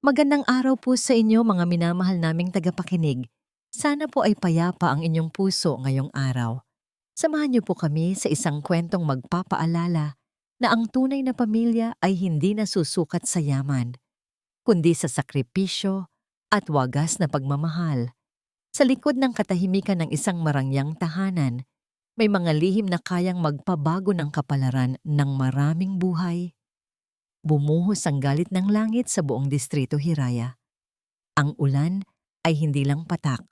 Magandang araw po sa inyo mga minamahal naming tagapakinig. Sana po ay payapa ang inyong puso ngayong araw. Samahan niyo po kami sa isang kwentong magpapaalala na ang tunay na pamilya ay hindi nasusukat sa yaman, kundi sa sakripisyo at wagas na pagmamahal. Sa likod ng katahimikan ng isang marangyang tahanan, may mga lihim na kayang magpabago ng kapalaran ng maraming buhay. Bumuhos ang galit ng langit sa buong distrito Hiraya. Ang ulan ay hindi lang patak,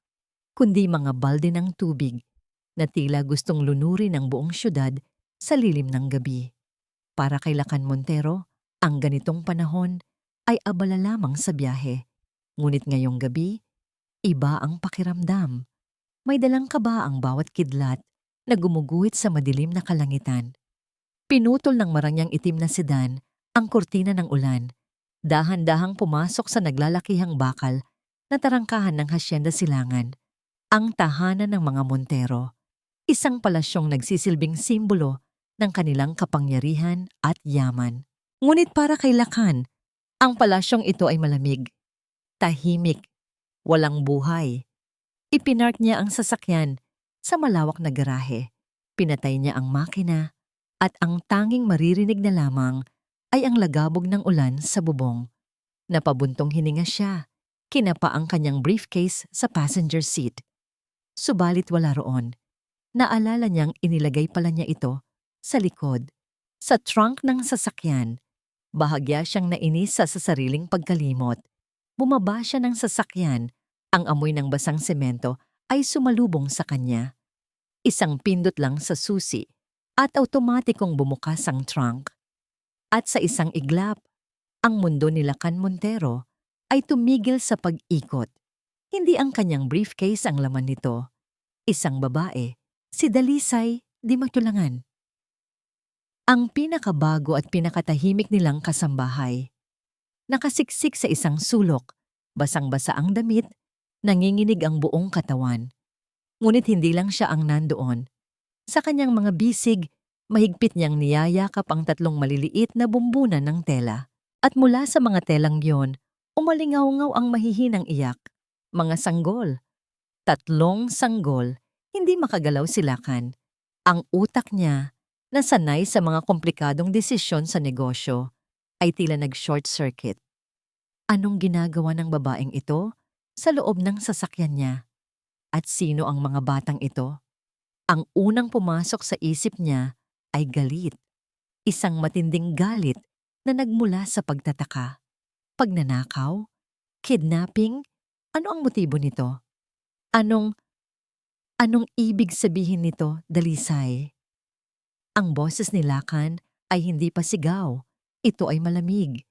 kundi mga balde ng tubig na tila gustong lunurin ang buong syudad sa lilim ng gabi. Para kay Lacan Montero, ang ganitong panahon ay abala lamang sa biyahe. Ngunit ngayong gabi, iba ang pakiramdam. May dalang kaba ang bawat kidlat na gumuguhit sa madilim na kalangitan. Pinutol ng marangyang itim na sedan ang kurtina ng ulan. Dahan-dahang pumasok sa naglalakihang bakal na tarangkahan ng Hacienda Silangan, ang tahanan ng mga Montero, isang palasyong nagsisilbing simbolo ng kanilang kapangyarihan at yaman. Ngunit para kay Lacan, ang palasyong ito ay malamig, tahimik, walang buhay. Ipinark niya ang sasakyan sa malawak na garahe, pinatay niya ang makina, at ang tanging maririnig na lamang ay ang lagabog ng ulan sa bubong. Napabuntong hininga siya, kinapa ang kanyang briefcase sa passenger seat. Subalit wala roon. Naalala niyang inilagay pala niya ito sa likod, sa trunk ng sasakyan. Bahagya siyang nainis sa sariling pagkalimot. Bumaba siya ng sasakyan, ang amoy ng basang semento ay sumalubong sa kanya. Isang pindot lang sa susi at automatikong bumukas ang trunk. At sa isang iglap, ang mundo ni Lacan Montero ay tumigil sa pag-ikot. Hindi ang kanyang briefcase ang laman nito. Isang babae, si Dalisay Di Matulangan. Ang pinakabago at pinakatahimik nilang kasambahay. Nakasiksik sa isang sulok, basang-basa ang damit, nanginginig ang buong katawan. Ngunit hindi lang siya ang nandoon. Sa kanyang mga bisig, mahigpit niyang niyayakap ang tatlong maliliit na bumbunan ng tela. At mula sa mga telang yon, umalingaw-ngaw ang mahihinang iyak. Mga sanggol. Tatlong sanggol, hindi makagalaw si Lacan. Ang utak niya, na sanay sa mga komplikadong desisyon sa negosyo, ay tila nag-short circuit. Anong ginagawa ng babaeng ito sa loob ng sasakyan niya? At sino ang mga batang ito? Ang unang pumasok sa isip niya ay galit. Isang matinding galit na nagmula sa pagtataka. Pagnanakaw? Kidnapping? Ano ang motibo nito? Anong ibig sabihin nito, Dalisay? Ang boses ni Lacan ay hindi pa sigaw. Ito ay malamig.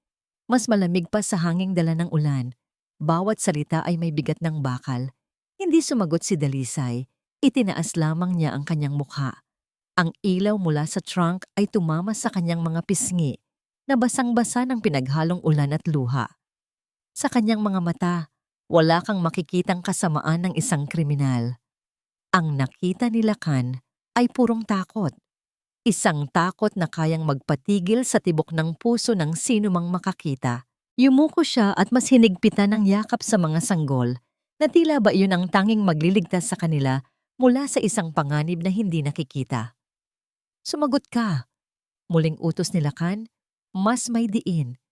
Mas malamig pa sa hanging dala ng ulan. Bawat salita ay may bigat ng bakal. Hindi sumagot si Dalisay. Itinaas lamang niya ang kanyang mukha. Ang ilaw mula sa trunk ay tumama sa kanyang mga pisngi na basang-basa ng pinaghalong ulan at luha. Sa kanyang mga mata, wala kang makikitang kasamaan ng isang kriminal. Ang nakita ni Lacan ay purong takot. Isang takot na kayang magpatigil sa tibok ng puso ng sinumang makakita. Yumuko siya at mas hinigpitan ang yakap sa mga sanggol na tila ba iyon ang tanging magliligtas sa kanila mula sa isang panganib na hindi nakikita. Sumagot ka. Muling utos ni Lacan, mas may diin.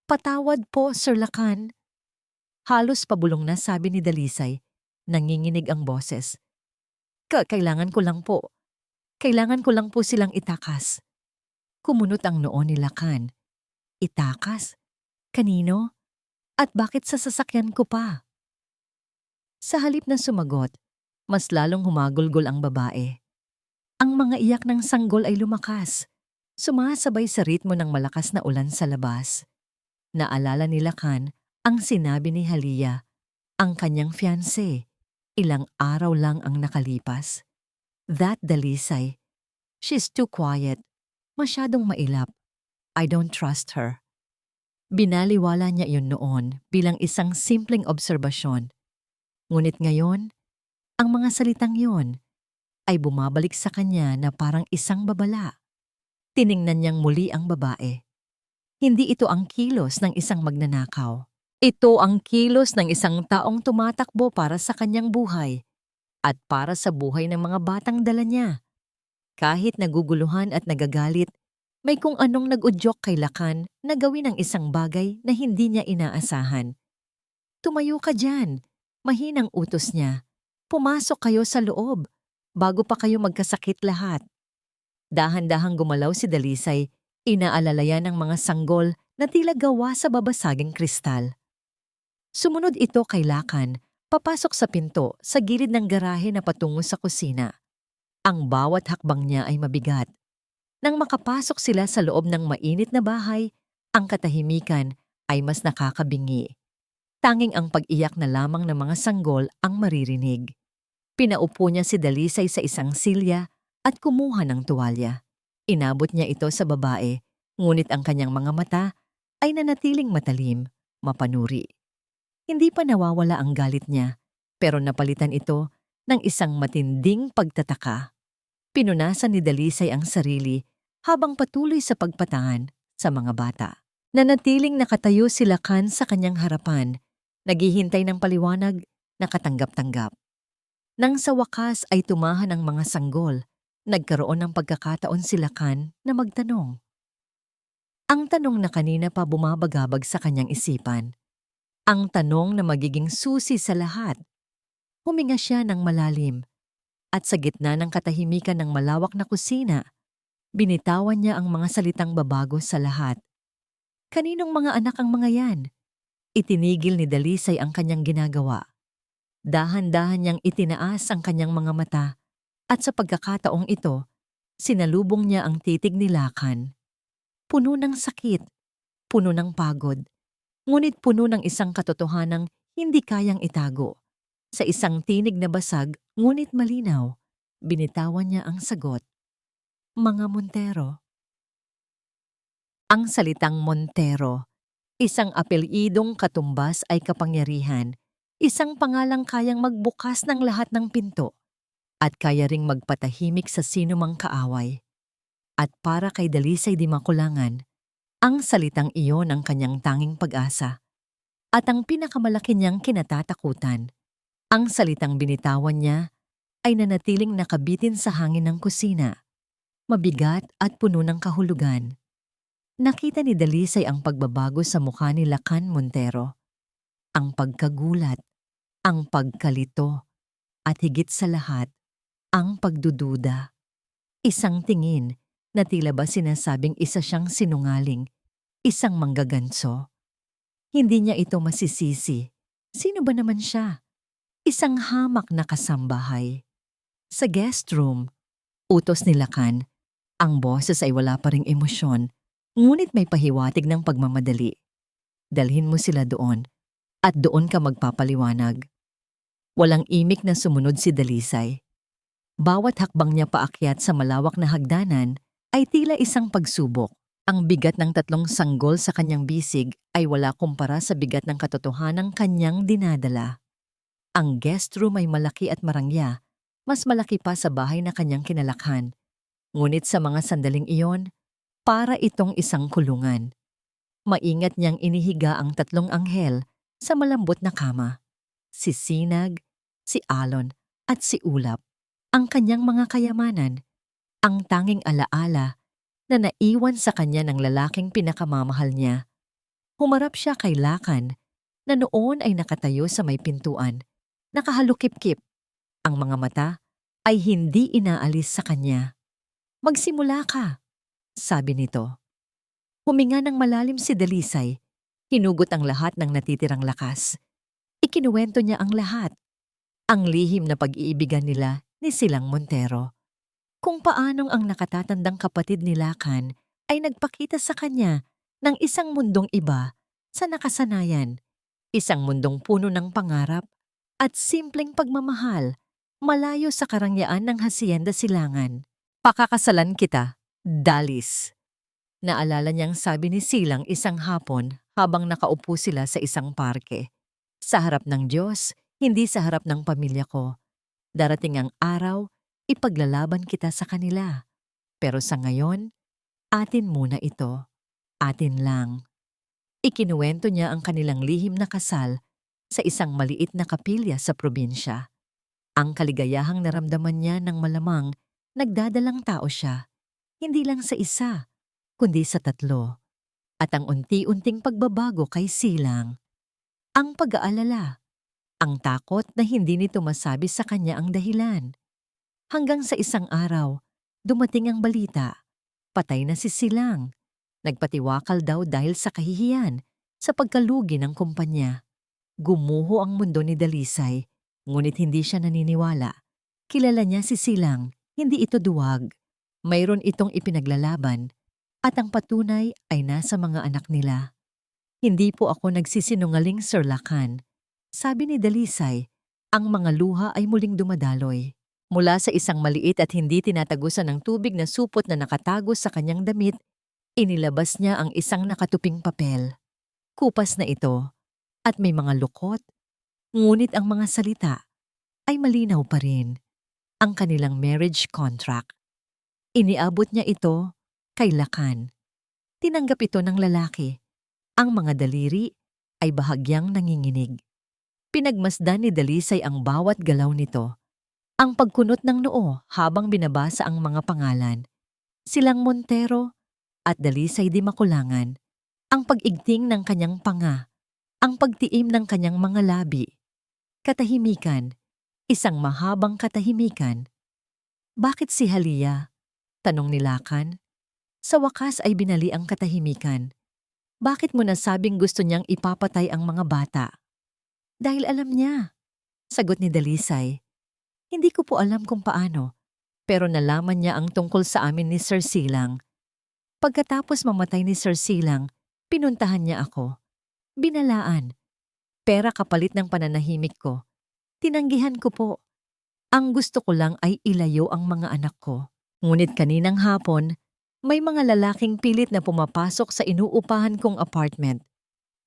Patawad po, Sir Lacan. Halos pabulong na sabi ni Dalisay. Nanginginig ang boses. Kailangan ko lang po. Kailangan ko lang po silang itakas. Kumunot ang noo ni Lacan. Itakas? Kanino? At bakit sa sasakyan ko pa? Sa halip na sumagot, mas lalong humagulgol ang babae. Ang mga iyak ng sanggol ay lumakas, sumasabay sa ritmo ng malakas na ulan sa labas. Naalala ni Lacan ang sinabi ni Halia, ang kanyang fiancé, ilang araw lang ang nakalipas. That Dalisay, she's too quiet, masyadong mailap. I don't trust her. Binaliwala niya iyon noon bilang isang simpleng obserbasyon. Ngunit ngayon, ang mga salitang yon ay bumabalik sa kanya na parang isang babala. Tiningnan niyang muli ang babae. Hindi ito ang kilos ng isang magnanakaw. Ito ang kilos ng isang taong tumatakbo para sa kanyang buhay at para sa buhay ng mga batang dala niya. Kahit naguguluhan at nagagalit, may kung anong nag-udyok kay Lakan na gawin ang isang bagay na hindi niya inaasahan. Tumayo ka dyan, mahinang utos niya. Pumasok kayo sa loob, bago pa kayo magkasakit lahat. Dahan-dahang gumalaw si Dalisay, inaalalayan ng mga sanggol na tila gawa sa babasaging kristal. Sumunod ito kay Lakan, papasok sa pinto sa gilid ng garahe na patungo sa kusina. Ang bawat hakbang niya ay mabigat. Nang makapasok sila sa loob ng mainit na bahay, ang katahimikan ay mas nakakabingi. Tanging ang pag-iyak na lamang ng mga sanggol ang maririnig. Pinaupo niya si Dalisay sa isang silya at kumuha ng tuwalya. Inabot niya ito sa babae, ngunit ang kanyang mga mata ay nanatiling matalim, mapanuri. Hindi pa nawawala ang galit niya, pero napalitan ito ng isang matinding pagtataka. Pinunasan ni Dalisay ang sarili habang patuloy sa pagpatangan sa mga bata. Nanatiling nakatayo si Lakan sa kanyang harapan, naghihintay ng paliwanag na katanggap-tanggap. Nang sa wakas ay tumahan ang mga sanggol, nagkaroon ng pagkakataon si Lakan na magtanong. Ang tanong na kanina pa bumabagabag sa kanyang isipan. Ang tanong na magiging susi sa lahat. Huminga siya ng malalim at sa gitna ng katahimikan ng malawak na kusina, binitawan niya ang mga salitang babago sa lahat. Kaninong mga anak ang mga yan? Itinigil ni Dalisay ang kanyang ginagawa. Dahan-dahan niyang itinaas ang kanyang mga mata at sa pagkakataong ito, sinalubong niya ang titig ni Lakan. Puno ng sakit, puno ng pagod, ngunit puno ng isang katotohanang hindi kayang itago. Sa isang tinig na basag, ngunit malinaw, binitawan niya ang sagot. Mga Montero. Ang salitang Montero, isang apelyidong katumbas ay kapangyarihan, isang pangalang kayang magbukas ng lahat ng pinto at kaya ring magpatahimik sa sinumang kaaway. At para kay Dalisay di Makulangan, ang salitang iyon ang kanyang tanging pag-asa at ang pinakamalaki niyang kinatatakutan. Ang salitang binitawan niya ay nanatiling nakabitin sa hangin ng kusina, mabigat at puno ng kahulugan. Nakita ni Dalisay ang pagbabago sa mukha ni Lakan Montero, ang pagkagulat, ang pagkalito, at higit sa lahat, ang pagdududa. Isang tingin na tila ba sinasabing isa siyang sinungaling, isang manggaganso. Hindi niya ito masisisi. Sino ba naman siya? Isang hamak na kasambahay. Sa guest room, utos ni Lakan, ang boses ay wala pa ring emosyon, ngunit may pahiwatig ng pagmamadali. Dalhin mo sila doon, at doon ka magpapaliwanag. Walang imik na sumunod si Dalisay. Bawat hakbang niya paakyat sa malawak na hagdanan ay tila isang pagsubok. Ang bigat ng 3 sanggol sa kanyang bisig ay wala kumpara sa bigat ng katotohanang kanyang dinadala. Ang guest room ay malaki at marangya, mas malaki pa sa bahay na kanyang kinalakhan. Ngunit sa mga sandaling iyon, para itong isang kulungan. Maingat niyang inihiga ang 3 anghel sa malambot na kama. Si Sinag, si Alon, at si Ulap. Ang kanyang mga kayamanan, ang tanging alaala na naiwan sa kanya ng lalaking pinakamamahal niya. Humarap siya kay Lakan na noon ay nakatayo sa may pintuan, nakahalukip-kip. Ang mga mata ay hindi inaalis sa kanya. Magsimula ka, sabi nito. Huminga ng malalim si Dalisay, hinugot ang lahat ng natitirang lakas. Ikinuwento niya ang lahat, ang lihim na pag-iibigan nila ni Silang Montero. Kung paanong ang nakatatandang kapatid ni Lakan ay nagpakita sa kanya ng isang mundong iba sa nakasanayan, isang mundong puno ng pangarap at simpleng pagmamahal, malayo sa karangyaan ng Hacienda Silangan. Pakakasalan kita, Dalis. Naalala niyang sabi ni Silang isang hapon habang nakaupo sila sa isang parke. Sa harap ng Diyos, hindi sa harap ng pamilya ko. Darating ang araw, ipaglalaban kita sa kanila. Pero sa ngayon, atin muna ito. Atin lang. Ikinuwento niya ang kanilang lihim na kasal sa isang maliit na kapilya sa probinsya. Ang kaligayahang naramdaman niya ng malamang nagdadalang tao siya, hindi lang sa isa, kundi sa tatlo. At ang unti-unting pagbabago kay Silang, ang pag-aalala, ang takot na hindi nito masabi sa kanya ang dahilan. Hanggang sa isang araw, dumating ang balita, patay na si Silang. Nagpatiwakal daw dahil sa kahihiyan sa pagkalugi ng kumpanya. Gumuho ang mundo ni Dalisay, ngunit hindi siya naniniwala. Kilala niya si Silang, hindi ito duwag. Mayroon itong ipinaglalaban, at ang patunay ay nasa mga anak nila. Hindi po ako nagsisinungaling, Sir Lakan. Sabi ni Dalisay, ang mga luha ay muling dumadaloy. Mula sa isang maliit at hindi tinatagusan ng tubig na supot na nakatago sa kanyang damit, inilabas niya ang isang nakatuping papel. Kupas na ito, at may mga lukot, ngunit ang mga salita ay malinaw pa rin. Ang kanilang marriage contract. Iniabot niya ito kay Lakan. Tinanggap ito ng lalaki. Ang mga daliri ay bahagyang nanginginig. Pinagmasdan ni Dalisay ang bawat galaw nito. Ang pagkunot ng noo habang binabasa ang mga pangalan. Silang Montero at Dalisay di Makulangan. Ang pag-igting ng kanyang panga. Ang pagtiim ng kanyang mga labi. Katahimikan. Isang mahabang katahimikan. Bakit si Halia? Tanong ni Lakan. Sa wakas ay binali ang katahimikan. Bakit mo nasabing gusto niyang ipapatay ang mga bata? Dahil alam niya. Sagot ni Dalisay. Hindi ko po alam kung paano, pero nalaman niya ang tungkol sa amin ni Sir Silang. Pagkatapos mamatay ni Sir Silang, pinuntahan niya ako. Binalaan. Pera kapalit ng pananahimik ko. Tinanggihan ko po. Ang gusto ko lang ay ilayo ang mga anak ko. Ngunit kaninang hapon, may mga lalaking pilit na pumapasok sa inuupahan kong apartment.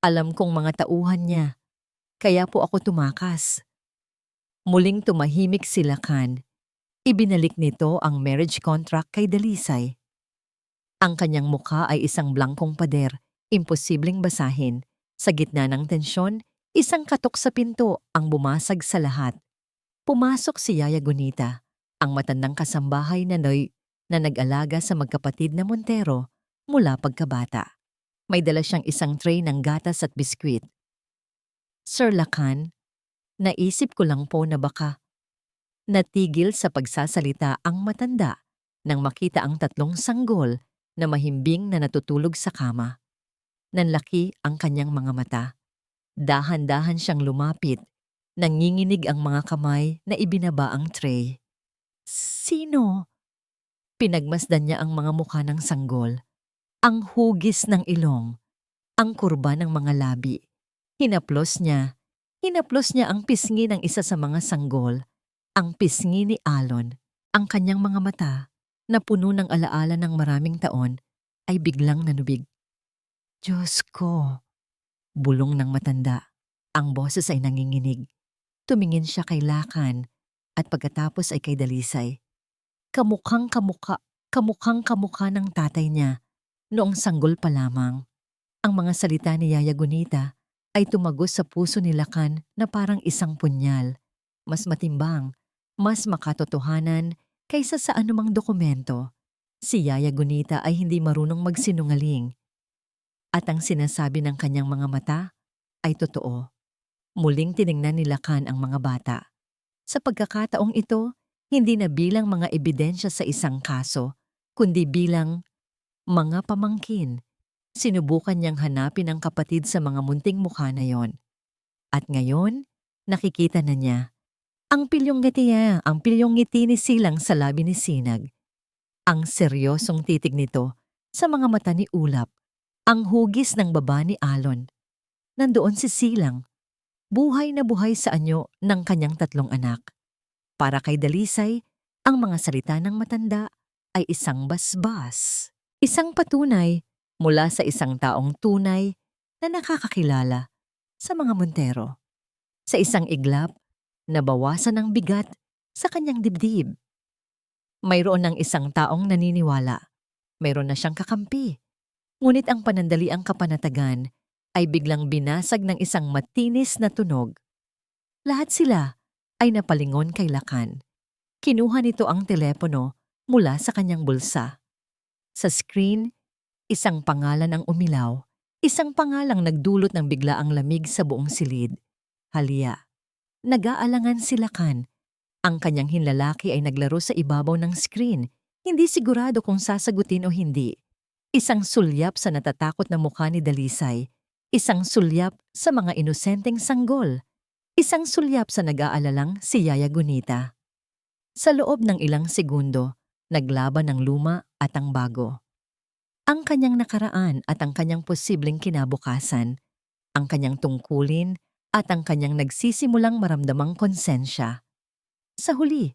Alam kong mga tauhan niya, kaya po ako tumakas. Muling tumahimik si Lakan. Ibinalik nito ang marriage contract kay Dalisay. Ang kanyang mukha ay isang blangkong pader, imposibleng basahin. Sa gitna ng tensyon, isang katok sa pinto ang bumasag sa lahat. Pumasok si Yaya Gunita, ang matandang kasambahay na nag-alaga sa magkapatid na Montero mula pagkabata. May dala siyang isang tray ng gatas at biskwit. Sir Lakan, naisip ko lang po na baka natigil sa pagsasalita ang matanda nang makita ang tatlong sanggol na mahimbing na natutulog sa kama. Nanlaki ang kanyang mga mata. Dahan-dahan siyang lumapit. Nanginginig ang mga kamay na ibinaba ang tray. Sino? Pinagmasdan niya ang mga mukha ng sanggol. Ang hugis ng ilong. Ang kurba ng mga labi. Hinaplos niya ang pisngi ng isa sa mga sanggol. Ang pisngi ni Alon. Ang kanyang mga mata, na puno ng alaala ng maraming taon, ay biglang nanubig. Diyos ko! Bulong ng matanda. Ang boses ay nanginginig. Tumingin siya kay Lakan at pagkatapos ay kay Dalisay. Kamukhang kamukha ng tatay niya noong sanggol pa lamang. Ang mga salita ni Yaya Gunita ay tumagos sa puso ni Lakan na parang isang punyal. Mas matimbang, mas makatotohanan kaysa sa anumang dokumento. Si Yaya Gunita ay hindi marunong magsinungaling. At ang sinasabi ng kanyang mga mata ay totoo. Muling tiningnan ni Lakan ang mga bata. Sa pagkakataong ito, hindi na bilang mga ebidensya sa isang kaso, kundi bilang mga pamangkin. Sinubukan niyang hanapin ang kapatid sa mga munting mukha na yon. At ngayon, nakikita na niya. Ang pilyong ngiti ni Silang sa labi ni Sinag. Ang seryosong titig nito sa mga mata ni Ulap. Ang hugis ng baba ni Alon. Nandoon si Silang. Buhay na buhay sa anyo ng kanyang tatlong anak. Para kay Dalisay, ang mga salita ng matanda ay isang basbas. Isang patunay mula sa isang taong tunay na nakakakilala sa mga Montero. Sa isang iglap, nabawasan ng bigat sa kanyang dibdib. Mayroon ng isang taong naniniwala. Mayroon na siyang kakampi. Ngunit ang panandaliang kapanatagan ay biglang binasag ng isang matinis na tunog. Lahat sila ay napalingon kay Lakan. Kinuha nito ang telepono mula sa kanyang bulsa. Sa screen, isang pangalan ang umilaw, isang pangalang nagdulot ng biglaang lamig sa buong silid. Halia. Nag-aalangan si Lakan. Ang kanyang hinlalaki ay naglaro sa ibabaw ng screen, hindi sigurado kung sasagutin o hindi. Isang sulyap sa natatakot na mukha ni Dalisay, isang sulyap sa mga inosenteng sanggol, isang sulyap sa nag-aalalang si Yaya Gunita. Sa loob ng ilang segundo, naglaban ang luma at ang bago. Ang kanyang nakaraan at ang kanyang posibleng kinabukasan, ang kanyang tungkulin at ang kanyang nagsisimulang maramdamang konsensya. Sa huli,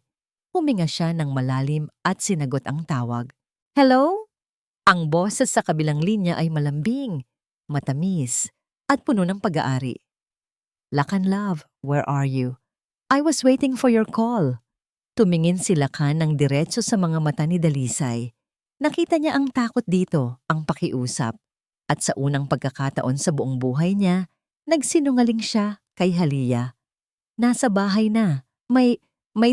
huminga siya ng malalim at sinagot ang tawag. Hello? Ang boses sa kabilang linya ay malambing, matamis, at puno ng pag-aari. Lakan love, where are you? I was waiting for your call. Tumingin si Lakan ng diretso sa mga mata ni Dalisay. Nakita niya ang takot dito, ang pakiusap. At sa unang pagkakataon sa buong buhay niya, nagsinungaling siya kay Halia. Nasa bahay na, may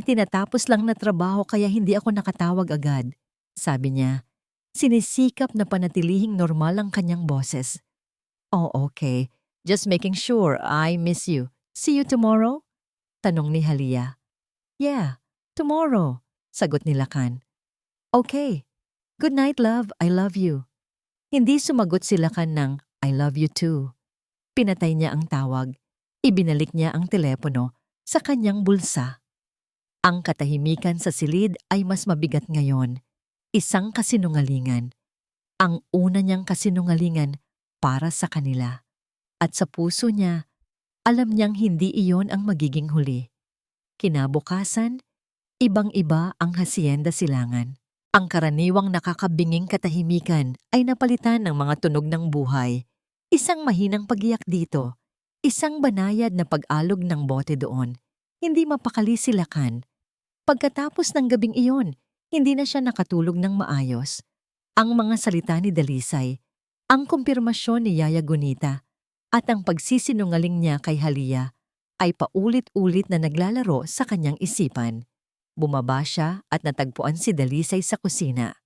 tinatapos lang na trabaho kaya hindi ako nakatawag agad. Sabi niya, sinisikap na panatilihing normal ang kanyang boses. Oh, okay. Just making sure I miss you. See you tomorrow? Tanong ni Halia. Yeah, tomorrow, sagot ni Lakan. Okay. Good night, love. I love you. Hindi sumagot si Lakan ng I love you too. Pinatay niya ang tawag. Ibinalik niya ang telepono sa kanyang bulsa. Ang katahimikan sa silid ay mas mabigat ngayon. Isang kasinungalingan. Ang una niyang kasinungalingan para sa kanila. At sa puso niya, alam niyang hindi iyon ang magiging huli. Kinabukasan, ibang-iba ang Hacienda Silangan. Ang karaniwang nakakabinging katahimikan ay napalitan ng mga tunog ng buhay. Isang mahinang pagiyak dito, isang banayad na pag-alog ng bote doon. Hindi mapakali si Lakan. Pagkatapos ng gabing iyon, hindi na siya nakatulog ng maayos. Ang mga salita ni Dalisay, ang kumpirmasyon ni Yaya Gunita, at ang pagsisinungaling niya kay Halia ay paulit-ulit na naglalaro sa kanyang isipan. Bumaba siya at natagpuan si Dalisay sa kusina.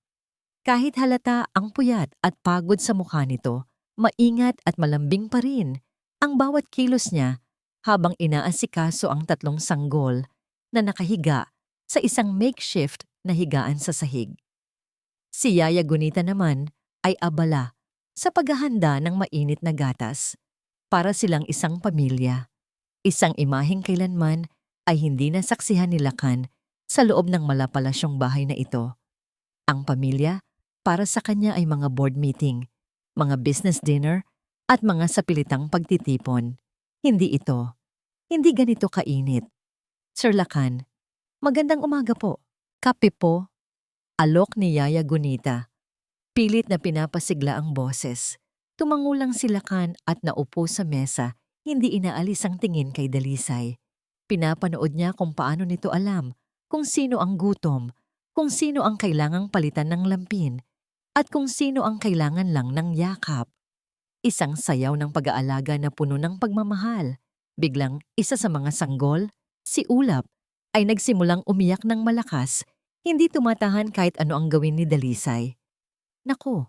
Kahit halata ang puyat at pagod sa mukha nito, maingat at malambing pa rin ang bawat kilos niya habang inaasikaso ang tatlong sanggol na nakahiga sa isang makeshift na higaan sa sahig. Si Yaya Gunita naman ay abala sa paghahanda ng mainit na gatas. Para silang isang pamilya. Isang imaheng kailanman ay hindi nasaksihan ni Lakan sa loob ng malapalasyong bahay na ito. Ang pamilya, para sa kanya ay mga board meeting, mga business dinner, at mga sapilitang pagtitipon. Hindi ito. Hindi ganito kainit. Sir Lakan, magandang umaga po. Kape po. Alok ni Yaya Gunita. Pilit na pinapasigla ang boses. Tumangulang si Lakan at naupo sa mesa, hindi inaalis ang tingin kay Dalisay. Pinapanood niya kung paano nito alam, kung sino ang gutom, kung sino ang kailangang palitan ng lampin, at kung sino ang kailangan lang ng yakap. Isang sayaw ng pag-aalaga na puno ng pagmamahal. Biglang isa sa mga sanggol, si Ulap, ay nagsimulang umiyak ng malakas, hindi tumatahan kahit ano ang gawin ni Dalisay. Naku,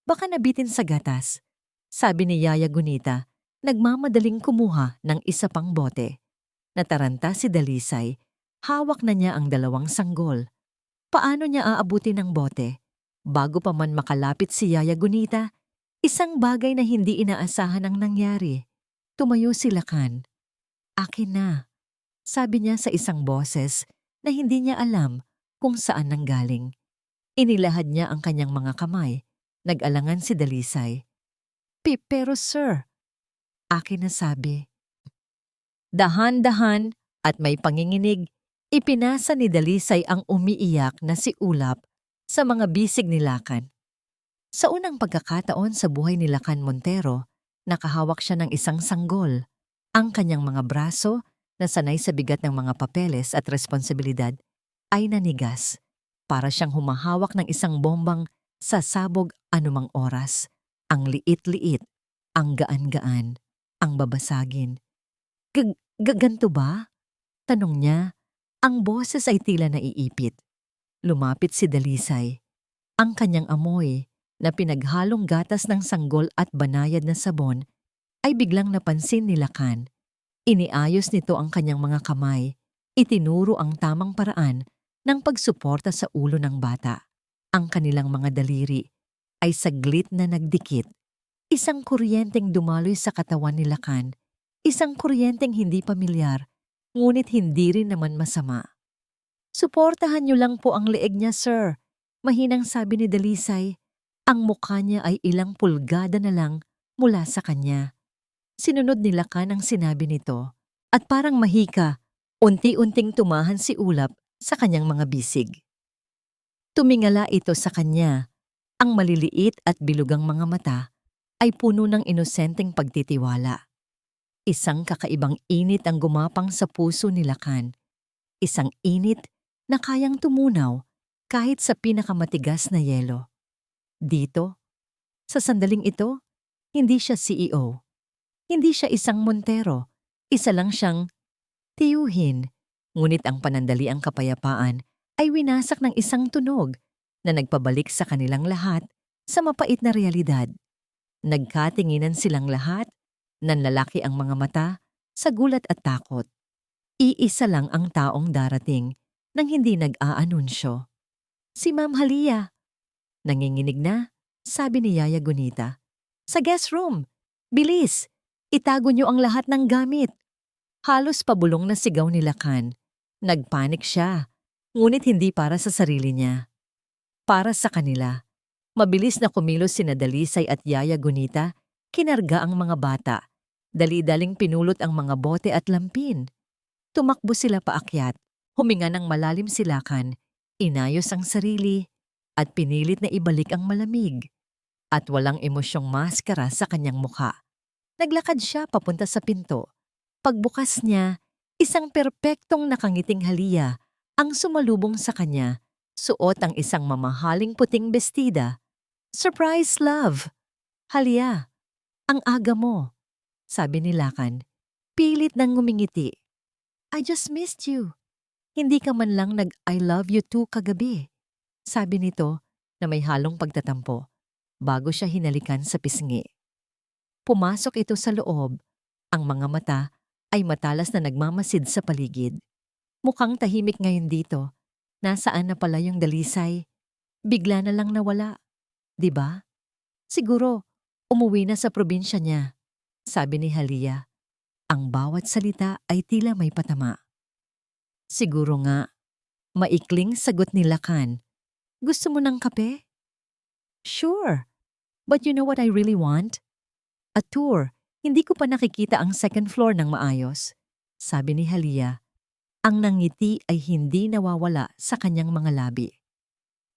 baka nabitin sa gatas, sabi ni Yaya Gunita, nagmamadaling kumuha ng isa pang bote. Nataranta si Dalisay, hawak na niya ang dalawang sanggol. Paano niya aabutin ang bote? Bago pa man makalapit si Yaya Gunita, isang bagay na hindi inaasahan ang nangyari. Tumayo si Lakan. Akin na, sabi niya sa isang boses na hindi niya alam kung saan nanggaling. Inilahad niya ang kanyang mga kamay. Nag-alangan si Dalisay. Pero sir, akin na sabi. Dahan-dahan at may panginginig, ipinasa ni Dalisay ang umiiyak na si Ulap sa mga bisig ni Lakan. Sa unang pagkakataon sa buhay ni Lakan Montero, nakahawak siya ng isang sanggol. Ang kanyang mga braso, na sanay sa bigat ng mga papeles at responsibilidad, ay nanigas. Para siyang humahawak ng isang bombang sasabog anumang oras. Ang liit-liit, ang gaan-gaan, ang babasagin. Ganto ba? Tanong niya. Ang boses ay tila naiipit. Lumapit si Dalisay. Ang kanyang amoy, na pinaghalong gatas ng sanggol at banayad na sabon, ay biglang napansin ni Lakan. Iniayos nito ang kanyang mga kamay. Itinuro ang tamang paraan ng pagsuporta sa ulo ng bata. Ang kanilang mga daliri ay saglit na nagdikit. Isang kuryenteng dumaloy sa katawan ni Lakan. Isang kuryenteng hindi pamilyar, ngunit hindi rin naman masama. Suportahan niyo lang po ang leeg niya, sir. Mahinang sabi ni Dalisay. Ang mukha niya ay ilang pulgada na lang mula sa kanya. Sinunod ni Lakan ang sinabi nito. At parang mahika, unti-unting tumahan si Ulap sa kanyang mga bisig. Tumingala ito sa kanya. Ang maliliit at bilugang mga mata ay puno ng inosenteng pagtitiwala. Isang kakaibang init ang gumapang sa puso ni Lakan. Isang init na kayang tumunaw kahit sa pinakamatigas na yelo. Dito, sa sandaling ito, hindi siya CEO. Hindi siya isang Montero. Isa lang siyang tiyuhin. Ngunit ang panandaliang kapayapaan ay winasak ng isang tunog na nagpabalik sa kanilang lahat sa mapait na realidad. Nagkatinginan silang lahat, nanlalaki ang mga mata sa gulat at takot. Iisa lang ang taong darating nang hindi nag-aanunsyo. Si Ma'am Halia. Nanginginig na, sabi ni Yaya Gunita. Sa guest room! Bilis! Itago niyo ang lahat ng gamit. Halos pabulong na sigaw ni Lakan. Nagpanik siya, ngunit hindi para sa sarili niya. Para sa kanila. Mabilis na kumilos sina Dalisay at Yaya Gunita, kinarga ang mga bata. Dali-daling pinulot ang mga bote at lampin. Tumakbo sila paakyat. Huminga ng malalim si Lakan, inayos ang sarili, at pinilit na ibalik ang malamig. At walang emosyong maskara sa kanyang mukha. Naglakad siya papunta sa pinto. Pagbukas niya, isang perpektong nakangiting Halia ang sumalubong sa kanya, suot ang isang mamahaling puting bestida. Surprise, love! Halia, ang aga mo, sabi ni Lakan. Pilit nang ngumingiti. I just missed you. Hindi ka man lang nag-I love you too kagabi, sabi nito na may halong pagtatampo, bago siya hinalikan sa pisngi. Pumasok ito sa loob. Ang mga mata ay matalas na nagmamasid sa paligid. Mukhang tahimik ngayon dito. Nasaan na pala yung Dalisay? Bigla na lang nawala. Diba? Siguro, umuwi na sa probinsya niya, sabi ni Halia. Ang bawat salita ay tila may patama. Siguro nga, maikling sagot ni Lakan. Gusto mo ng kape? Sure, but you know what I really want? A tour. Hindi ko pa nakikita ang second floor ng maayos, sabi ni Halia. Ang nangiti ay hindi nawawala sa kanyang mga labi.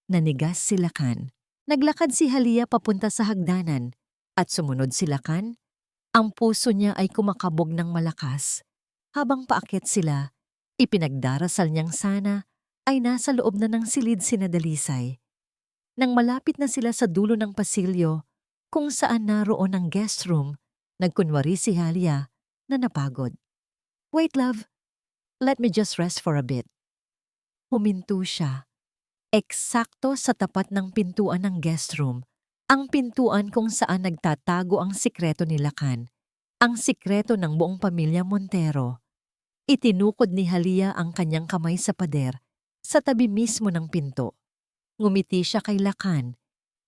Nanigas si Lakan. Naglakad si Halia papunta sa hagdanan at sumunod si Lakan. Ang puso niya ay kumakabog ng malakas. Habang paakyat sila, ipinagdarasal niyang sana ay nasa loob na ng silid sina Dalisay. Nang malapit na sila sa dulo ng pasilyo, kung saan naroon ang guest room, nagkunwari si Halia na napagod. Wait, love. Let me just rest for a bit. Huminto siya. Eksakto sa tapat ng pintuan ng guest room, ang pintuan kung saan nagtatago ang sikreto ni Lakan, ang sikreto ng buong pamilya Montero. Itinukod ni Halia ang kanyang kamay sa pader, sa tabi mismo ng pinto. Ngumiti siya kay Lakan,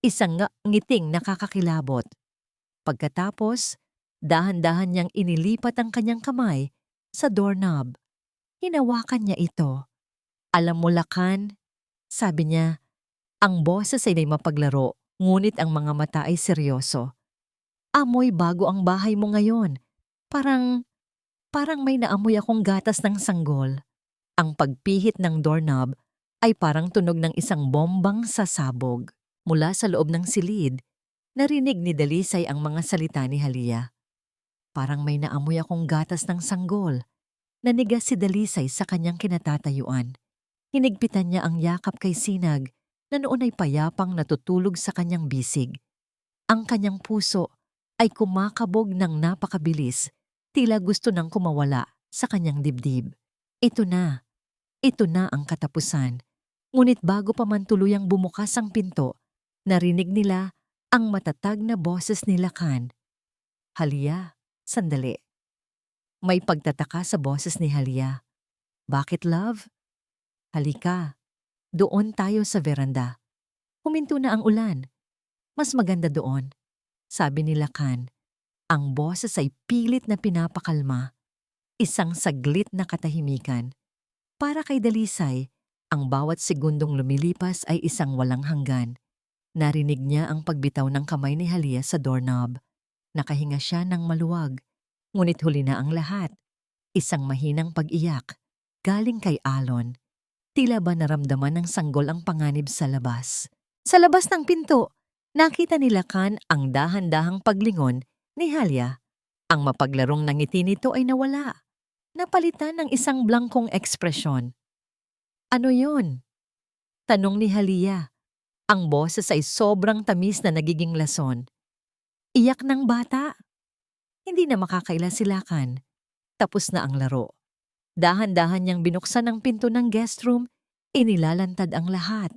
isang ngiting nakakakilabot. Pagkatapos, dahan-dahan niyang inilipat ang kanyang kamay sa doorknob. Hinawakan niya ito. Alam mo, Lakan, sabi niya, ang boses ay mapaglaro, ngunit ang mga mata ay seryoso. Amoy bago ang bahay mo ngayon. Parang may naamoy akong gatas ng sanggol. Ang pagpihit ng doorknob ay parang tunog ng isang bombang sasabog. Mula sa loob ng silid, narinig ni Dalisay ang mga salita ni Halia. Parang may naamoy akong gatas ng sanggol. Nanigas si Dalisay sa kanyang kinatatayuan. Hinigpitan niya ang yakap kay Sinag na noon ay payapang natutulog sa kanyang bisig. Ang kanyang puso ay kumakabog ng napakabilis, tila gusto nang kumawala sa kanyang dibdib. Ito na ang katapusan. Ngunit bago pa man tuluyang bumukas ang pinto, narinig nila ang matatag na boses ni Lakan. Halia, sandali. May pagtataka sa boses ni Halia. Bakit, love? Halika, doon tayo sa veranda. Huminto na ang ulan. Mas maganda doon, sabi ni Lakan. Ang boses ay pilit na pinapakalma. Isang saglit na katahimikan. Para kay Dalisay, ang bawat segundong lumilipas ay isang walang hanggan. Narinig niya ang pagbitaw ng kamay ni Halia sa doorknob. Nakahinga siya ng maluwag. Ngunit huli na ang lahat. Isang mahinang pag-iyak. Galing kay Alon. Tila ba naramdaman ng sanggol ang panganib sa labas. Sa labas ng pinto, nakita ni Lakan ang dahan-dahang paglingon ni Halia. Ang mapaglarong ng ngiti nito ay nawala. Napalitan ng isang blangkong ekspresyon. Ano yon? Tanong ni Halia. Ang boses ay sobrang tamis na nagiging lason. Iyak ng bata. Hindi na makakaila si Lakan. Tapos na ang laro. Dahan-dahan niyang binuksan ang pinto ng guest room, inilalantad ang lahat.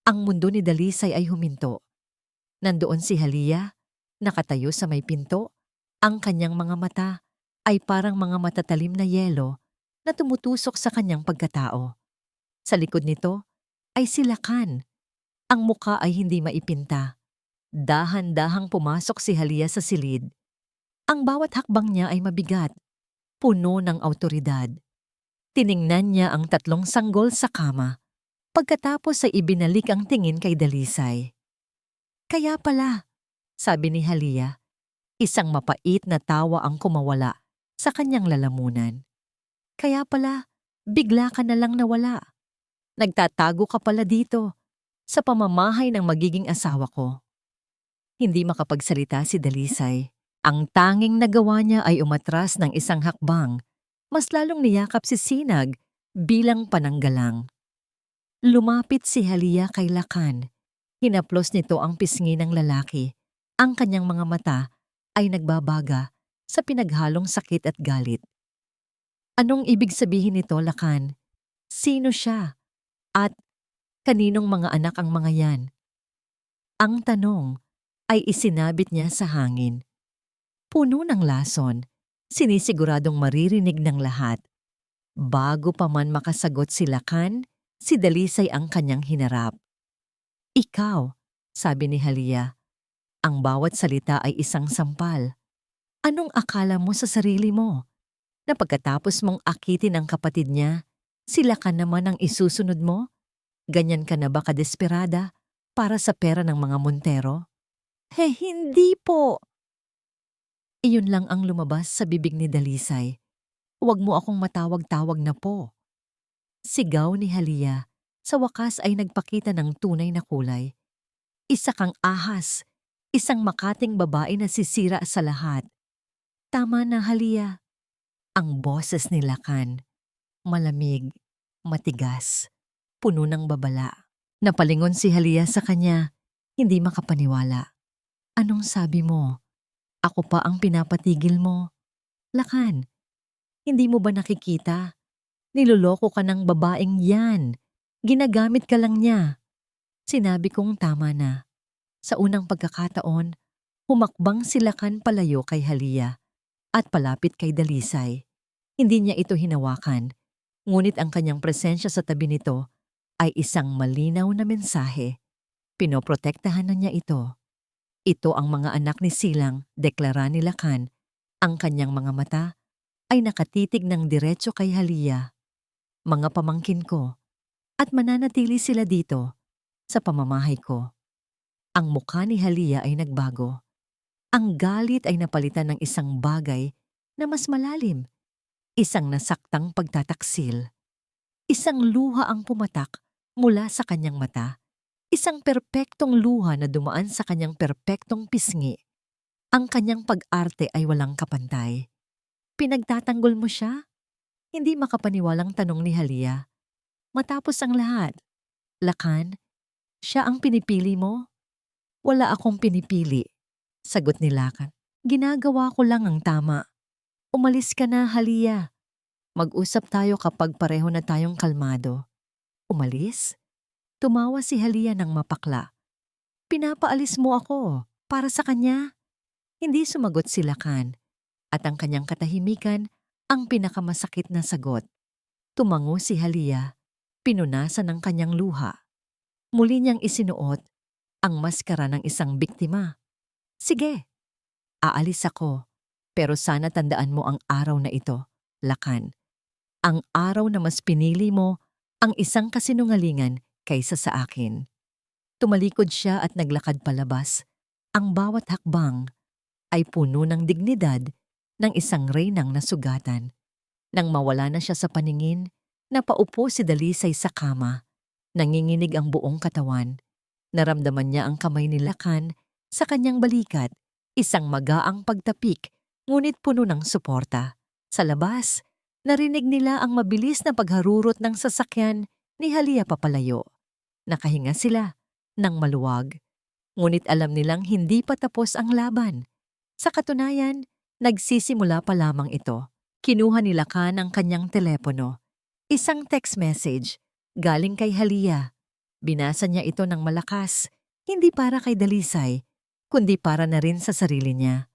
Ang mundo ni Dalisay ay huminto. Nandoon si Halia, nakatayo sa may pinto. Ang kanyang mga mata ay parang mga matatalim na yelo na tumutusok sa kanyang pagkatao. Sa likod nito ay si Lakan. Ang muka ay hindi maipinta. Dahan-dahang pumasok si Halia sa silid. Ang bawat hakbang niya ay mabigat, puno ng awtoridad. Tiningnan niya ang tatlong sanggol sa kama. Pagkatapos ay ibinalik ang tingin kay Dalisay. Kaya pala, sabi ni Halia, isang mapait na tawa ang kumawala sa kanyang lalamunan. Kaya pala, bigla ka na lang nawala. Nagtatago ka pala dito sa pamamahay ng magiging asawa ko. Hindi makapagsalita si Dalisay. Ang tanging nagawa niya ay umatras ng isang hakbang. Mas lalong niyakap si Sinag bilang pananggalang. Lumapit si Halia kay Lakan. Hinaplos nito ang pisngi ng lalaki. Ang kanyang mga mata ay nagbabaga sa pinaghalong sakit at galit. Anong ibig sabihin nito, Lakan? Sino siya? At kaninong mga anak ang mga yan? Ang tanong ay isinabit niya sa hangin. Puno ng lason, sinisiguradong maririnig ng lahat. Bago pa man makasagot si Lakan, si Dalisay ang kanyang hinarap. Ikaw, sabi ni Halia, ang bawat salita ay isang sampal. Anong akala mo sa sarili mo? Na pagkatapos mong akitin ang kapatid niya, si Lakan naman ang isusunod mo? Ganyan ka na ba kadesperada para sa pera ng mga Montero? Hindi po. Iyon lang ang lumabas sa bibig ni Dalisay. Huwag mo akong matawag-tawag na po. Sigaw ni Halia. Sa wakas ay nagpakita ng tunay na kulay. Isa kang ahas. Isang makating babae na sisira sa lahat. Tama na, Halia. Ang boses ni Lakan. Malamig, matigas, puno ng babala. Napalingon si Halia sa kanya, hindi makapaniwala. Anong sabi mo? Ako pa ang pinapatigil mo. Lakan, hindi mo ba nakikita? Niloloko ka ng babaeng yan. Ginagamit ka lang niya. Sinabi kong tama na. Sa unang pagkakataon, humakbang si Lakan palayo kay Halia at palapit kay Dalisay. Hindi niya ito hinawakan, ngunit ang kanyang presensya sa tabi nito ay isang malinaw na mensahe. Pinoprotektahan na niya ito. Ito ang mga anak ni Silang, deklara ni Lakan. Ang kanyang mga mata ay nakatitig ng diretso kay Halia. Mga pamangkin ko, at mananatili sila dito sa pamamahay ko. Ang mukha ni Halia ay nagbago. Ang galit ay napalitan ng isang bagay na mas malalim. Isang nasaktang pagtataksil. Isang luha ang pumatak mula sa kanyang mata. Isang perpektong luha na dumaan sa kanyang perpektong pisngi. Ang kanyang pag-arte ay walang kapantay. Pinagtatanggol mo siya? Hindi makapaniwalang tanong ni Halia. Matapos ang lahat, Lakan, siya ang pinipili mo? Wala akong pinipili. Sagot ni Lakan. Ginagawa ko lang ang tama. Umalis ka na, Halia. Mag-usap tayo kapag pareho na tayong kalmado. Umalis? Tumawa si Halia ng mapakla. Pinapaalis mo ako para sa kanya. Hindi sumagot si Lakan at ang kanyang katahimikan ang pinakamasakit na sagot. Tumango si Halia, pinunasan ng kanyang luha. Muli niyang isinuot ang maskara ng isang biktima. Sige, aalis ako, pero sana tandaan mo ang araw na ito, Lakan. Ang araw na mas pinili mo ang isang kasinungalingan kaysa sa akin. Tumalikod siya at naglakad palabas. Ang bawat hakbang ay puno ng dignidad ng isang reynang nasugatan. Nang mawala na siya sa paningin, napaupo si Dalisay sa kama. Nanginginig ang buong katawan. Naramdaman niya ang kamay ni Lakan sa kanyang balikat, isang magaang pagtapik, ngunit puno ng suporta. Sa labas, narinig nila ang mabilis na pagharurot ng sasakyan ni Halia papalayo. Nakahinga sila ng maluwag, ngunit alam nilang hindi pa tapos ang laban. Sa katunayan, nagsisimula pa lamang ito. Kinuha ni Lakan ang kanyang telepono. Isang text message galing kay Halia. Binasa niya ito ng malakas, hindi para kay Dalisay, kundi para na rin sa sarili niya.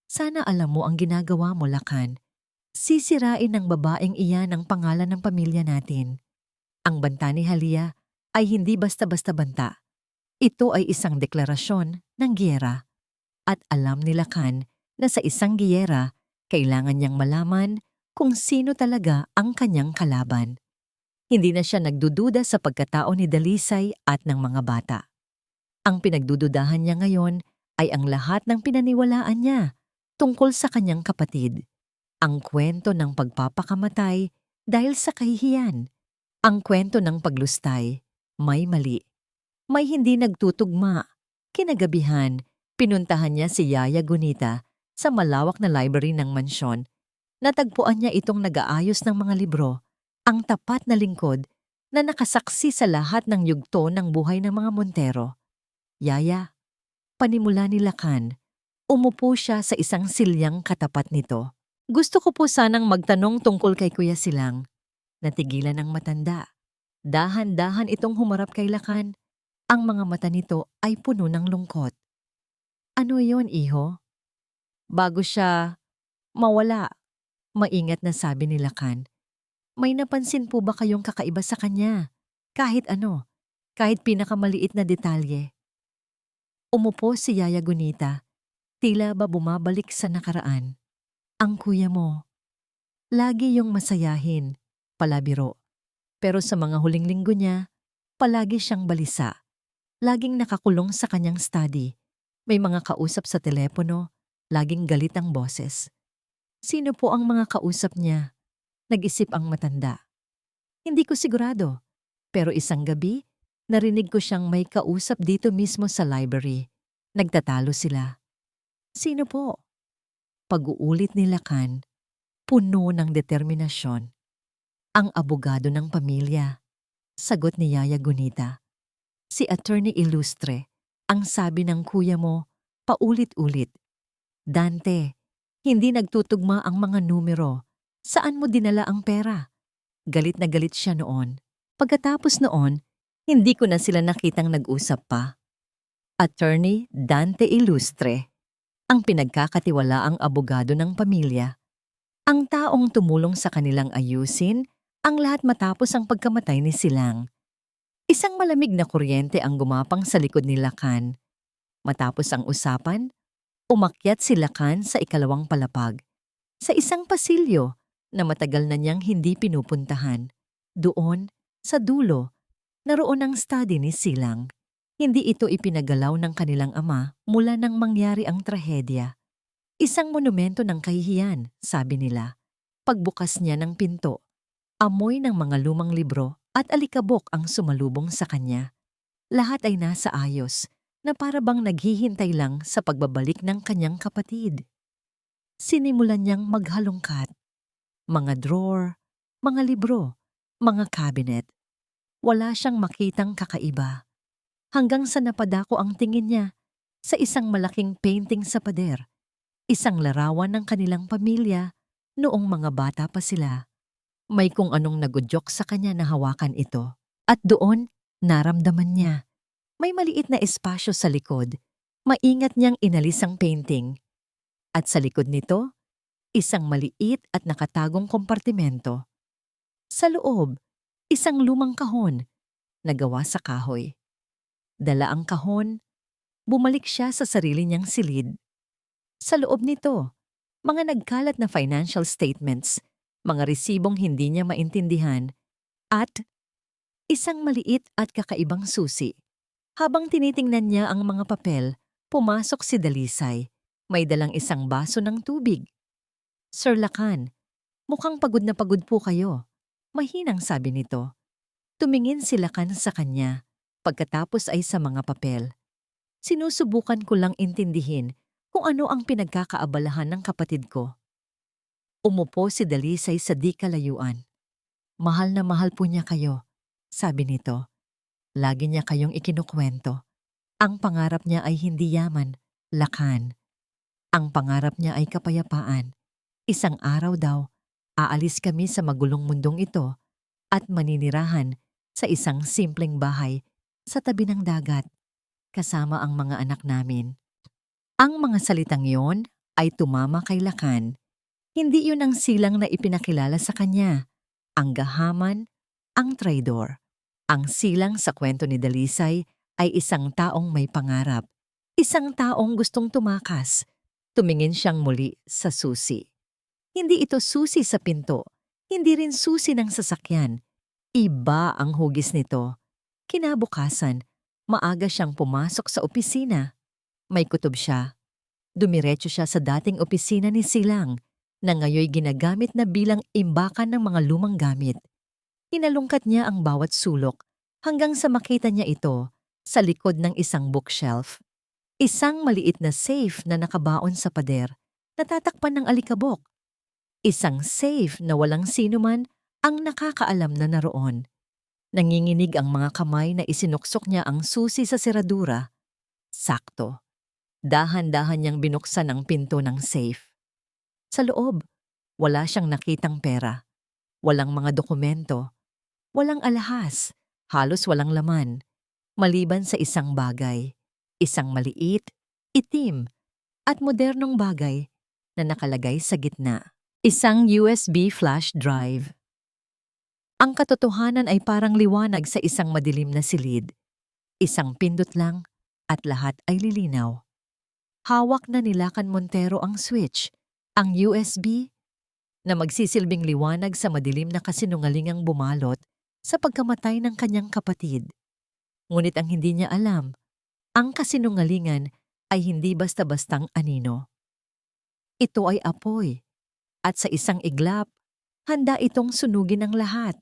Sana alam mo ang ginagawa mo, Lakan. Sisirain ng babaeng iyan ang pangalan ng pamilya natin. Ang banta ni Halia ay hindi basta-basta banta. Ito ay isang deklarasyon ng giyera. At alam ni Lakan na sa isang giyera, kailangan niyang malaman kung sino talaga ang kanyang kalaban. Hindi na siya nagdududa sa pagkatao ni Dalisay at ng mga bata. Ang pinagdududahan niya ngayon ay ang lahat ng pinaniwalaan niya tungkol sa kanyang kapatid. Ang kwento ng pagpapakamatay dahil sa kahihiyan. Ang kwento ng paglustay, may mali. May hindi nagtutugma. Kinagabihan, pinuntahan niya si Yaya Gunita sa malawak na library ng mansyon. Natagpuan niya itong nag-aayos ng mga libro, ang tapat na lingkod na nakasaksi sa lahat ng yugto ng buhay ng mga Montero. Yaya, panimula ni Lakan, umupo siya sa isang silyang katapat nito. Gusto ko po sanang magtanong tungkol kay Kuya Silang. Natigilan ang matanda. Dahan-dahan itong humarap kay Lakan. Ang mga mata nito ay puno ng lungkot. Ano yon, iho? Bago siya mawala, maingat na sabi ni Lakan. May napansin po ba kayong kakaiba sa kanya? Kahit ano, kahit pinakamaliit na detalye. Umupo si Yaya Gunita, tila ba bumabalik sa nakaraan. Ang kuya mo, lagi yung masayahin, palabiro. Pero sa mga huling linggo niya, palagi siyang balisa. Laging nakakulong sa kanyang study. May mga kausap sa telepono, laging galit ang boses. Sino po ang mga kausap niya? Nag-isip ang matanda. Hindi ko sigurado, pero isang gabi, narinig ko siyang may kausap dito mismo sa library. Nagtatalo sila. Sino po? Pag-uulit ni Lakan, puno ng determinasyon. Ang abogado ng pamilya, sagot ni Yaya Gunita. Si Attorney Ilustre, ang sabi ng kuya mo, paulit-ulit. Dante, hindi nagtutugma ang mga numero. Saan mo dinala ang pera? Galit na galit siya noon. Pagkatapos noon, hindi ko na sila nakitang nag-usap pa. Attorney Dante Ilustre, ang pinagkakatiwalaang abogado ng pamilya. Ang taong tumulong sa kanilang ayusin ang lahat matapos ang pagkamatay ni Silang. Isang malamig na kuryente ang gumapang sa likod ni Lakan. Matapos ang usapan, umakyat si Lakan sa ikalawang palapag. Sa isang pasilyo na matagal na niyang hindi pinupuntahan. Doon, sa dulo, naroon ang study ni Silang. Hindi ito ipinagalaw ng kanilang ama mula nang mangyari ang trahedya. Isang monumento ng kahihiyan, sabi nila. Pagbukas niya ng pinto, amoy ng mga lumang libro at alikabok ang sumalubong sa kanya. Lahat ay nasa ayos, na para bang naghihintay lang sa pagbabalik ng kanyang kapatid. Sinimulan niyang maghalongkat. Mga drawer, mga libro, mga cabinet. Wala siyang makitang kakaiba. Hanggang sa napadako ang tingin niya sa isang malaking painting sa pader, isang larawan ng kanilang pamilya noong mga bata pa sila. May kung anong nagudyok sa kanya na hawakan ito. At doon, naramdaman niya. May maliit na espasyo sa likod. Maingat niyang inalis ang painting. At sa likod nito, isang maliit at nakatagong kompartimento. Sa loob, isang lumang kahon na gawa sa kahoy. Dala ang kahon, bumalik siya sa sarili niyang silid. Sa loob nito, mga nagkalat na financial statements, mga resibong hindi niya maintindihan, at isang maliit at kakaibang susi. Habang tinitingnan niya ang mga papel, pumasok si Dalisay. May dalang isang baso ng tubig. Sir Lacan, mukhang pagod na pagod po kayo. Mahinang sabi nito. Tumingin si Lacan sa kanya, pagkatapos ay sa mga papel. Sinusubukan ko lang intindihin kung ano ang pinagkakaabalahan ng kapatid ko. Umupo si Dalisay sa di kalayuan. Mahal na mahal po niya kayo, sabi nito. Lagi niya kayong ikinukwento. Ang pangarap niya ay hindi yaman, Lacan. Ang pangarap niya ay kapayapaan. Isang araw daw, aalis kami sa magulong mundong ito at maninirahan sa isang simpleng bahay sa tabi ng dagat, kasama ang mga anak namin. Ang mga salitang yon ay tumama kay Lacan. Hindi yun ang silang na ipinakilala sa kanya. Ang gahaman, ang traidor. Ang silang sa kwento ni Dalisay ay isang taong may pangarap. Isang taong gustong tumakas. Tumingin siyang muli sa susi. Hindi ito susi sa pinto. Hindi rin susi ng sasakyan. Iba ang hugis nito. Kinabukasan, maaga siyang pumasok sa opisina. May kutob siya. Dumiretso siya sa dating opisina ni Silang na ngayoy ginagamit na bilang imbakan ng mga lumang gamit. Hinalungkat niya ang bawat sulok hanggang sa makita niya ito sa likod ng isang bookshelf. Isang maliit na safe na nakabaon sa pader, natatakpan ng alikabok. Isang safe na walang sinuman ang nakakaalam na naroon. Nanginginig ang mga kamay na isinuksok niya ang susi sa seradura. Sakto. Dahan-dahan niyang binuksan ang pinto ng safe. Sa loob, wala siyang nakitang pera. Walang mga dokumento. Walang alahas, halos walang laman, maliban sa isang bagay, isang maliit, itim, at modernong bagay na nakalagay sa gitna. Isang USB flash drive. Ang katotohanan ay parang liwanag sa isang madilim na silid. Isang pindot lang at lahat ay lilinaw. Hawak na ni Lacan Montero ang switch, ang USB, na magsisilbing liwanag sa madilim na kasinungalingang bumalot sa pagkamatay ng kanyang kapatid. Ngunit ang hindi niya alam, ang kasinungalingan ay hindi basta-bastang anino. Ito ay apoy, at sa isang iglap, handa itong sunugin ang lahat.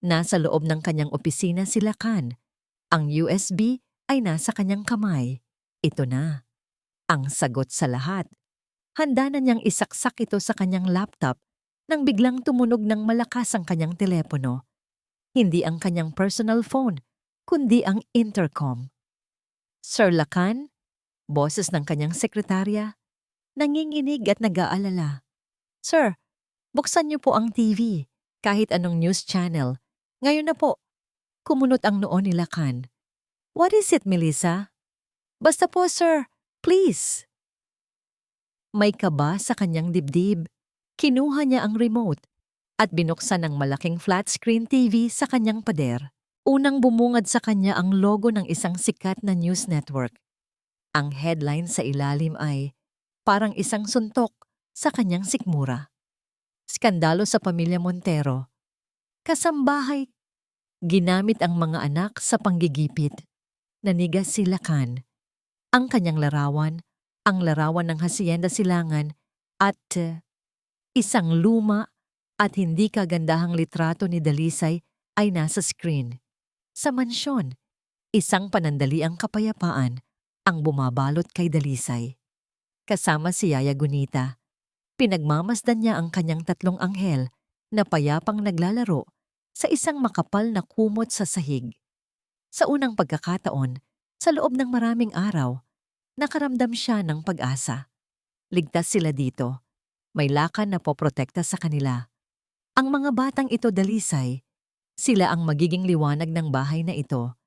Nasa loob ng kanyang opisina si Lacan. Ang USB ay nasa kanyang kamay. Ito na. Ang sagot sa lahat. Handa na niyang isaksak ito sa kanyang laptop nang biglang tumunog ng malakas ang kanyang telepono. Hindi ang kanyang personal phone, kundi ang intercom. Sir Lacan, boses ng kanyang sekretarya, nanginginig at nag-aalala. Sir, buksan niyo po ang TV, kahit anong news channel. Ngayon na po. Kumunot ang noo ni Lacan. What is it, Melissa? Basta po, sir. Please. May kaba sa kanyang dibdib. Kinuha niya ang remote at binuksan ang malaking flat-screen TV sa kanyang pader. Unang bumungad sa kanya ang logo ng isang sikat na news network. Ang headline sa ilalim ay parang isang suntok sa kanyang sikmura. Skandalo sa pamilya Montero. Kasambahay. Ginamit ang mga anak sa panggigipit. Nanigas si Lacan. Ang kanyang larawan, ang larawan ng Hacienda Silangan at isang luma at hindi kagandahang litrato ni Dalisay ay nasa screen. Sa mansyon, isang panandaliang kapayapaan ang bumabalot kay Dalisay. Kasama si Yaya Gunita, pinagmamasdan niya ang kanyang tatlong anghel na payapang naglalaro sa isang makapal na kumot sa sahig. Sa unang pagkakataon, sa loob ng maraming araw, nakaramdam siya ng pag-asa. Ligtas sila dito. May lakan na poprotekta sa kanila. Ang mga batang ito, Dalisay, sila ang magiging liwanag ng bahay na ito,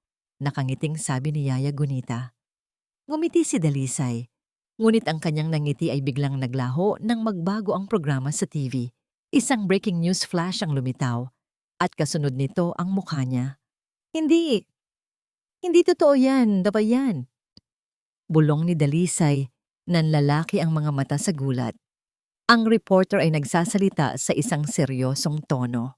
nakangiting sabi ni Yaya Gunita. Ngumiti si Dalisay, ngunit ang kanyang nangiti ay biglang naglaho nang magbago ang programa sa TV. Isang breaking news flash ang lumitaw, at kasunod nito ang mukha niya. Hindi, hindi totoo yan, dapat yan. Bulong ni Dalisay, nanlalaki ang mga mata sa gulat. Ang reporter ay nagsasalita sa isang seryosong tono.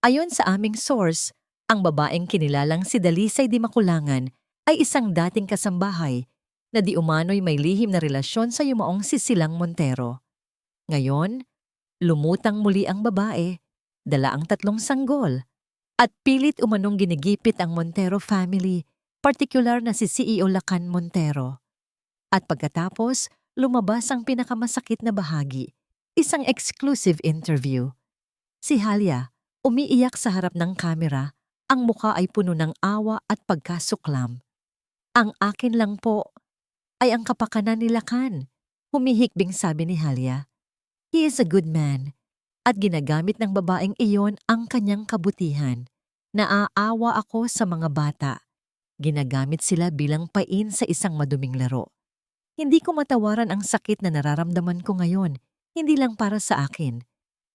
Ayon sa aming source, ang babaeng kinilalang si Dalisay Di Makulangan ay isang dating kasambahay na di umano'y may lihim na relasyon sa yumaong si Silang Montero. Ngayon, lumutang muli ang babae, dala ang 3 sanggol, at pilit umanong ginigipit ang Montero family, partikular na si CEO Lacan Montero. At pagkatapos, lumabas ang pinakamasakit na bahagi, isang exclusive interview. Si Halia, umiiyak sa harap ng kamera, ang mukha ay puno ng awa at pagkasuklam. Ang akin lang po ay ang kapakanan ni Lacan, humihikbing sabi ni Halia. He is a good man, at ginagamit ng babaeng iyon ang kanyang kabutihan. Naaawa ako sa mga bata. Ginagamit sila bilang pain sa isang maduming laro. Hindi ko matawaran ang sakit na nararamdaman ko ngayon, hindi lang para sa akin,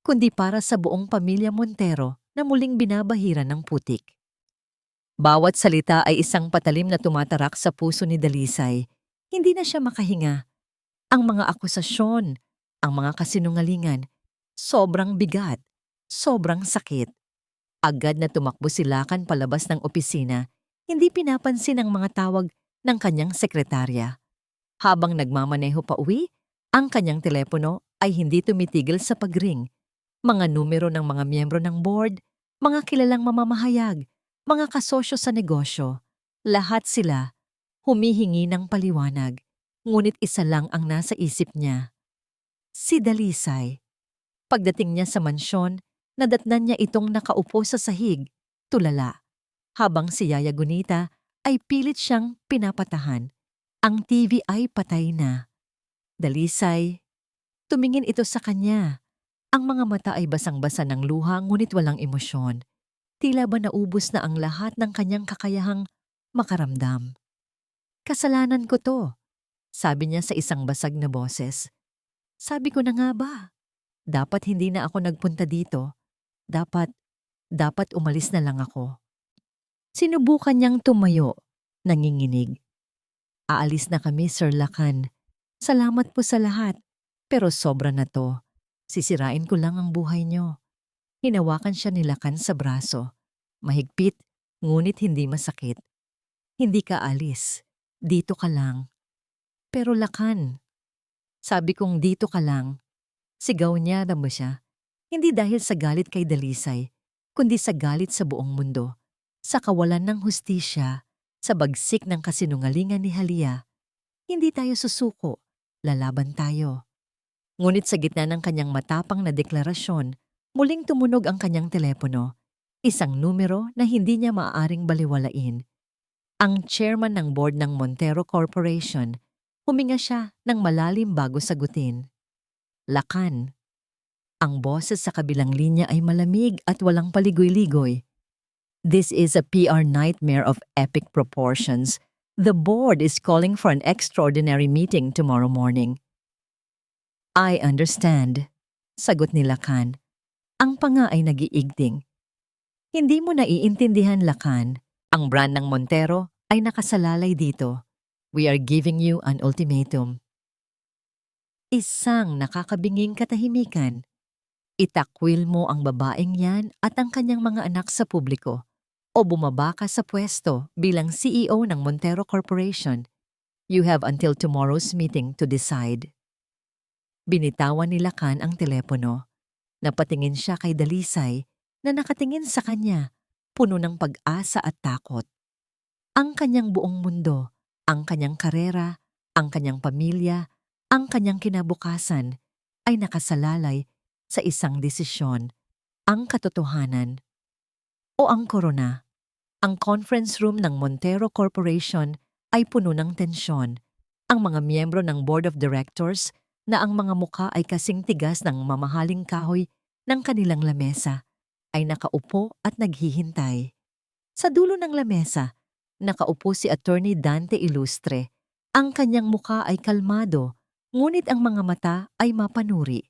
kundi para sa buong pamilya Montero na muling binabahiran ng putik. Bawat salita ay isang patalim na tumatarak sa puso ni Dalisay. Hindi na siya makahinga. Ang mga akusasyon, ang mga kasinungalingan, sobrang bigat, sobrang sakit. Agad na tumakbo si Lacan palabas ng opisina, hindi pinapansin ang mga tawag ng kanyang sekretarya. Habang nagmamaneho pa uwi, ang kanyang telepono ay hindi tumitigil sa pagring. Mga numero ng mga miyembro ng board, mga kilalang mamamahayag, mga kasosyo sa negosyo, lahat sila humihingi ng paliwanag. Ngunit isa lang ang nasa isip niya. Si Dalisay. Pagdating niya sa mansyon, nadatnan niya itong nakaupo sa sahig, tulala. Habang si Yaya Gunita ay pilit siyang pinapatahan. Ang TV ay patay na. Dalisay. Tumingin ito sa kanya. Ang mga mata ay basang-basa ng luha ngunit walang emosyon. Tila ba naubos na ang lahat ng kanyang kakayahang makaramdam. Kasalanan ko to, sabi niya sa isang basag na boses. Sabi ko na nga ba? Dapat hindi na ako nagpunta dito. Dapat umalis na lang ako. Sinubukan niyang tumayo, nanginginig. Aalis na kami, Sir Lacan. Salamat po sa lahat. Pero sobra na to. Sisirain ko lang ang buhay niyo. Hinawakan siya ni Lacan sa braso. Mahigpit, ngunit hindi masakit. Hindi ka alis. Dito ka lang. Pero Lacan, sabi kong dito ka lang. Sigaw niya na mo siya. Hindi dahil sa galit kay Dalisay, kundi sa galit sa buong mundo. Sa kawalan ng hustisya, sa bagsik ng kasinungalingan ni Halia. Hindi tayo susuko, lalaban tayo. Ngunit sa gitna ng kanyang matapang na deklarasyon, muling tumunog ang kanyang telepono. Isang numero na hindi niya maaaring baliwalain. Ang chairman ng board ng Montero Corporation. Huminga siya ng malalim bago sagutin. Lacan. Ang boses sa kabilang linya ay malamig at walang paligoy-ligoy. This is a PR nightmare of epic proportions. The board is calling for an extraordinary meeting tomorrow morning. I understand, sagot ni Lacan. Ang panga ay nagiigting. Hindi mo naiintindihan, Lacan. Ang brand ng Montero ay nakasalalay dito. We are giving you an ultimatum. Isang nakakabinging katahimikan. Itakwil mo ang babaeng yan at ang kanyang mga anak sa publiko o bumaba ka sa pwesto bilang CEO ng Montero Corporation. You have until tomorrow's meeting to decide. Binitawan ni Lacan ang telepono. Napatingin siya kay Dalisay na nakatingin sa kanya, puno ng pag-asa at takot. Ang kanyang buong mundo, ang kanyang karera, ang kanyang pamilya, ang kanyang kinabukasan ay nakasalalay sa isang desisyon, ang katotohanan o ang korona. Ang conference room ng Montero Corporation ay puno ng tensyon. Ang mga miyembro ng Board of Directors na ang mga mukha ay kasing tigas ng mamahaling kahoy ng kanilang lamesa ay nakaupo at naghihintay. Sa dulo ng lamesa, nakaupo si Attorney Dante Ilustre. Ang kanyang mukha ay kalmado, ngunit ang mga mata ay mapanuri.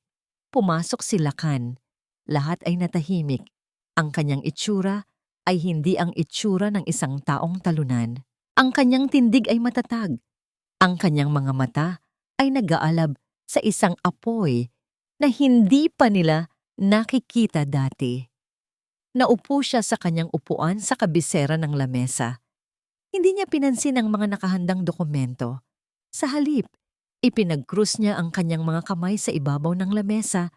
Pumasok si Lacan. Lahat ay natahimik. Ang kanyang itsura ay hindi ang itsura ng isang taong talunan. Ang kanyang tindig ay matatag. Ang kanyang mga mata ay nag-aalab sa isang apoy na hindi pa nila nakikita dati. Naupo siya sa kanyang upuan sa kabisera ng lamesa. Hindi niya pinansin ang mga nakahandang dokumento. Sa halip, ipinag-krus niya ang kanyang mga kamay sa ibabaw ng lamesa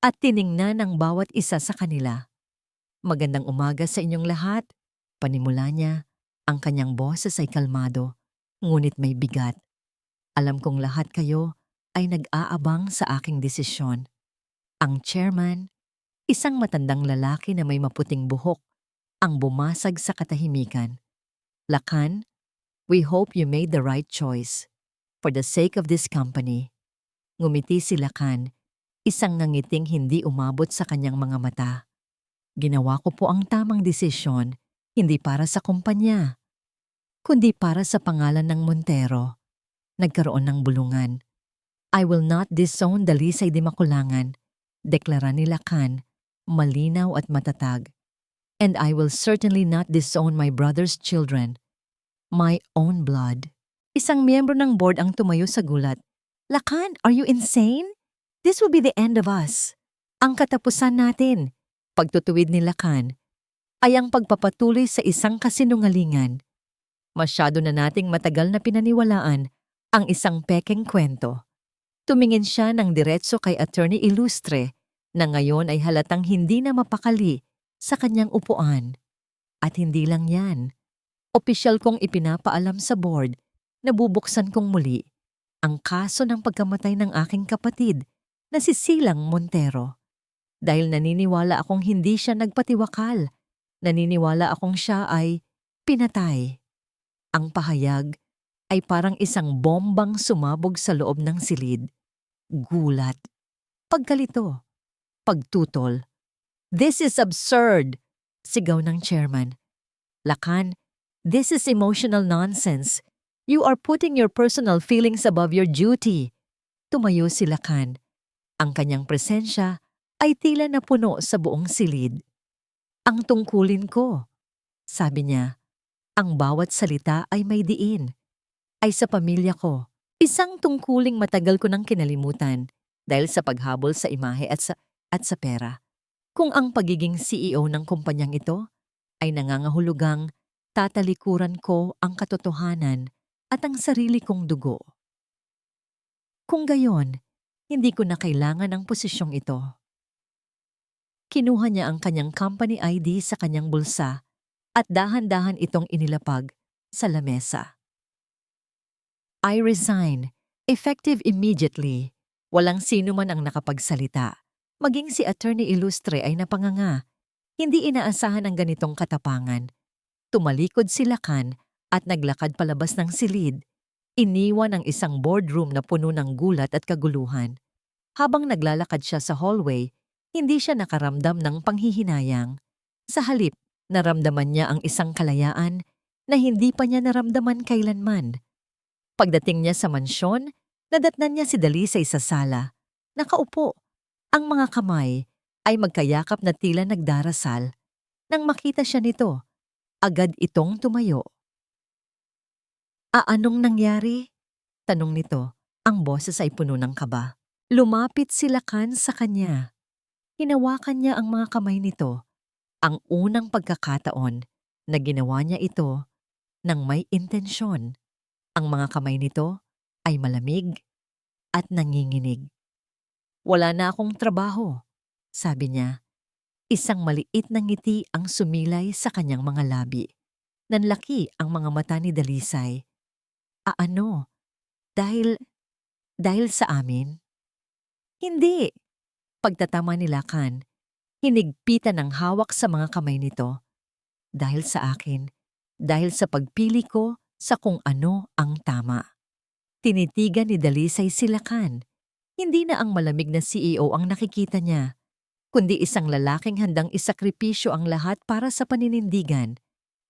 at tiningnan ang bawat isa sa kanila. Magandang umaga sa inyong lahat. Panimula niya, ang kanyang boses ay kalmado, ngunit may bigat. Alam kong lahat kayo ay nag-aabang sa aking desisyon. Ang chairman, isang matandang lalaki na may maputing buhok, ang bumasag sa katahimikan. Lacan, we hope you made the right choice. For the sake of this company. Ngumiti si Lacan, isang ngangiting hindi umabot sa kanyang mga mata. Ginawa ko po ang tamang desisyon, hindi para sa kumpanya, kundi para sa pangalan ng Montero. Nagkaroon ng bulungan. I will not disown Dalisay de Maculangan, deklara ni Lacan, malinaw at matatag. And I will certainly not disown my brother's children, my own blood. Isang miyembro ng board ang tumayo sa gulat. Lacan, are you insane? This will be the end of us. Ang katapusan natin, pagtutuwid ni Lacan, ay ang pagpapatuloy sa isang kasinungalingan. Masyado na nating matagal na pinaniwalaan ang isang pekeng kwento. Tumingin siya ng diretso kay Attorney Ilustre na ngayon ay halatang hindi na mapakali sa kanyang upuan. At hindi lang yan. Opisyal kong ipinapaalam sa board na bubuksan kong muli ang kaso ng pagkamatay ng aking kapatid na si Silang Montero. Dahil naniniwala akong hindi siya nagpatiwakal, naniniwala akong siya ay pinatay. Ang pahayag ay parang isang bombang sumabog sa loob ng silid. Gulat, pagkalito, pagtutol. This is absurd, sigaw ng chairman. Lacan, this is emotional nonsense. You are putting your personal feelings above your duty. Tumayo si Lacan. Ang kanyang presensya ay tila na puno sa buong silid. Ang tungkulin ko, sabi niya, ang bawat salita ay may diin. Ay sa pamilya ko. Isang tungkuling matagal ko nang kinalimutan dahil sa paghabol sa imahe at sa pera. Kung ang pagiging CEO ng kumpanyang ito ay nangangahulugang tatalikuran ko ang katotohanan at ang sarili kong dugo. Kung gayon, hindi ko na kailangan ang posisyong ito. Kinuha niya ang kanyang company ID sa kanyang bulsa at dahan-dahan itong inilapag sa lamesa. I resign, effective immediately. Walang sino man ang nakapagsalita. Maging si Attorney Ilustre ay napanganga. Hindi inaasahan ang ganitong katapangan. Tumalikod si Lacan at naglakad palabas ng silid. Iniwan ang isang boardroom na puno ng gulat at kaguluhan. Habang naglalakad siya sa hallway, hindi siya nakaramdam ng panghihinayang. Sa halip, naramdaman niya ang isang kalayaan na hindi pa niya naramdaman kailanman. Pagdating niya sa mansyon, nadatnan niya si Dalisay sa sala. Nakaupo. Ang mga kamay ay magkayakap na tila nagdarasal. Nang makita siya nito, agad itong tumayo. Anong nangyari? Tanong nito. Ang boses ay puno ng kaba. Lumapit si Lacan sa kanya. Hinawakan niya ang mga kamay nito. Ang unang pagkakataon na ginawa niya ito nang may intensyon. Ang mga kamay nito ay malamig at nanginginig. Wala na akong trabaho, sabi niya. Isang maliit na ngiti ang sumilay sa kanyang mga labi. Nanlaki ang mga mata ni Dalisay. Ano? Dahil sa amin? Hindi. Pagtatama ni Lacan, hinigpitan ng hawak sa mga kamay nito. Dahil sa akin, dahil sa pagpili ko sa kung ano ang tama. Tinitigan ni Dalisay si Lakan. Hindi na ang malamig na CEO ang nakikita niya, kundi isang lalaking handang isakripisyo ang lahat para sa paninindigan.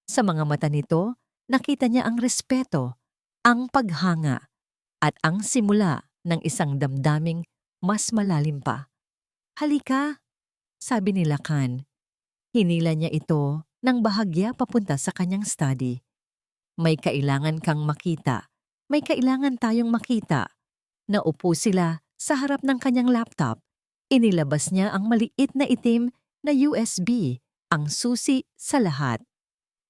Sa mga mata nito, nakita niya ang respeto, ang paghanga, at ang simula ng isang damdaming mas malalim pa. "Halika," sabi ni Lakan. Hinila niya ito ng bahagya papunta sa kanyang study. "May kailangan kang makita. May kailangan tayong makita." Naupo sila sa harap ng kanyang laptop. Inilabas niya ang maliit na itim na USB, ang susi sa lahat.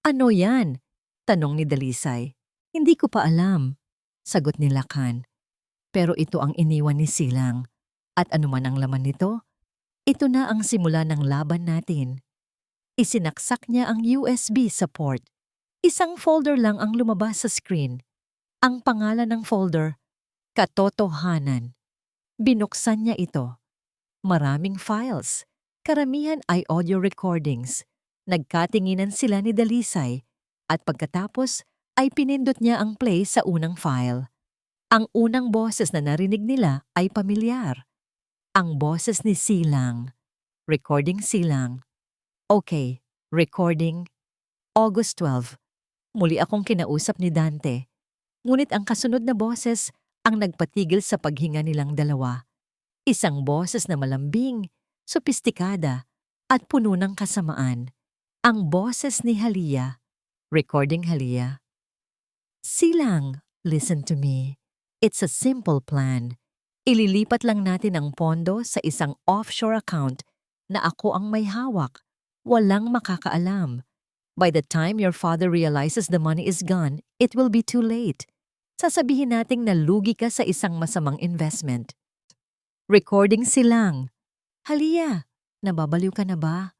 "Ano yan?" tanong ni Dalisay. "Hindi ko pa alam," sagot ni Lakan. Pero ito ang iniwan ni Silang. At anuman ang laman nito, ito na ang simula ng laban natin. Isinaksak niya ang USB sa port. Isang folder lang ang lumabas sa screen. Ang pangalan ng folder, Katotohanan. Binuksan niya ito. Maraming files. Karamihan ay audio recordings. Nagkatinginan sila ni Dalisay at pagkatapos ay pinindot niya ang play sa unang file. Ang unang boses na narinig nila ay pamilyar. Ang boses ni Silang. Recording Silang. "Okay, recording. August 12. Muli akong kinausap ni Dante. Ngunit ang kasunod na boses ang nagpatigil sa paghinga nilang dalawa. Isang boses na malambing, sopistikada, at puno ng kasamaan. Ang boses ni Halia. Recording Halia. "Silang, listen to me. It's a simple plan. Ililipat lang natin ang pondo sa isang offshore account na ako ang may hawak. Walang makakaalam. By the time your father realizes the money is gone, it will be too late. Sasabihin nating nalugi ka sa isang masamang investment." Recording Silang. "Halia, nababaliw ka na ba?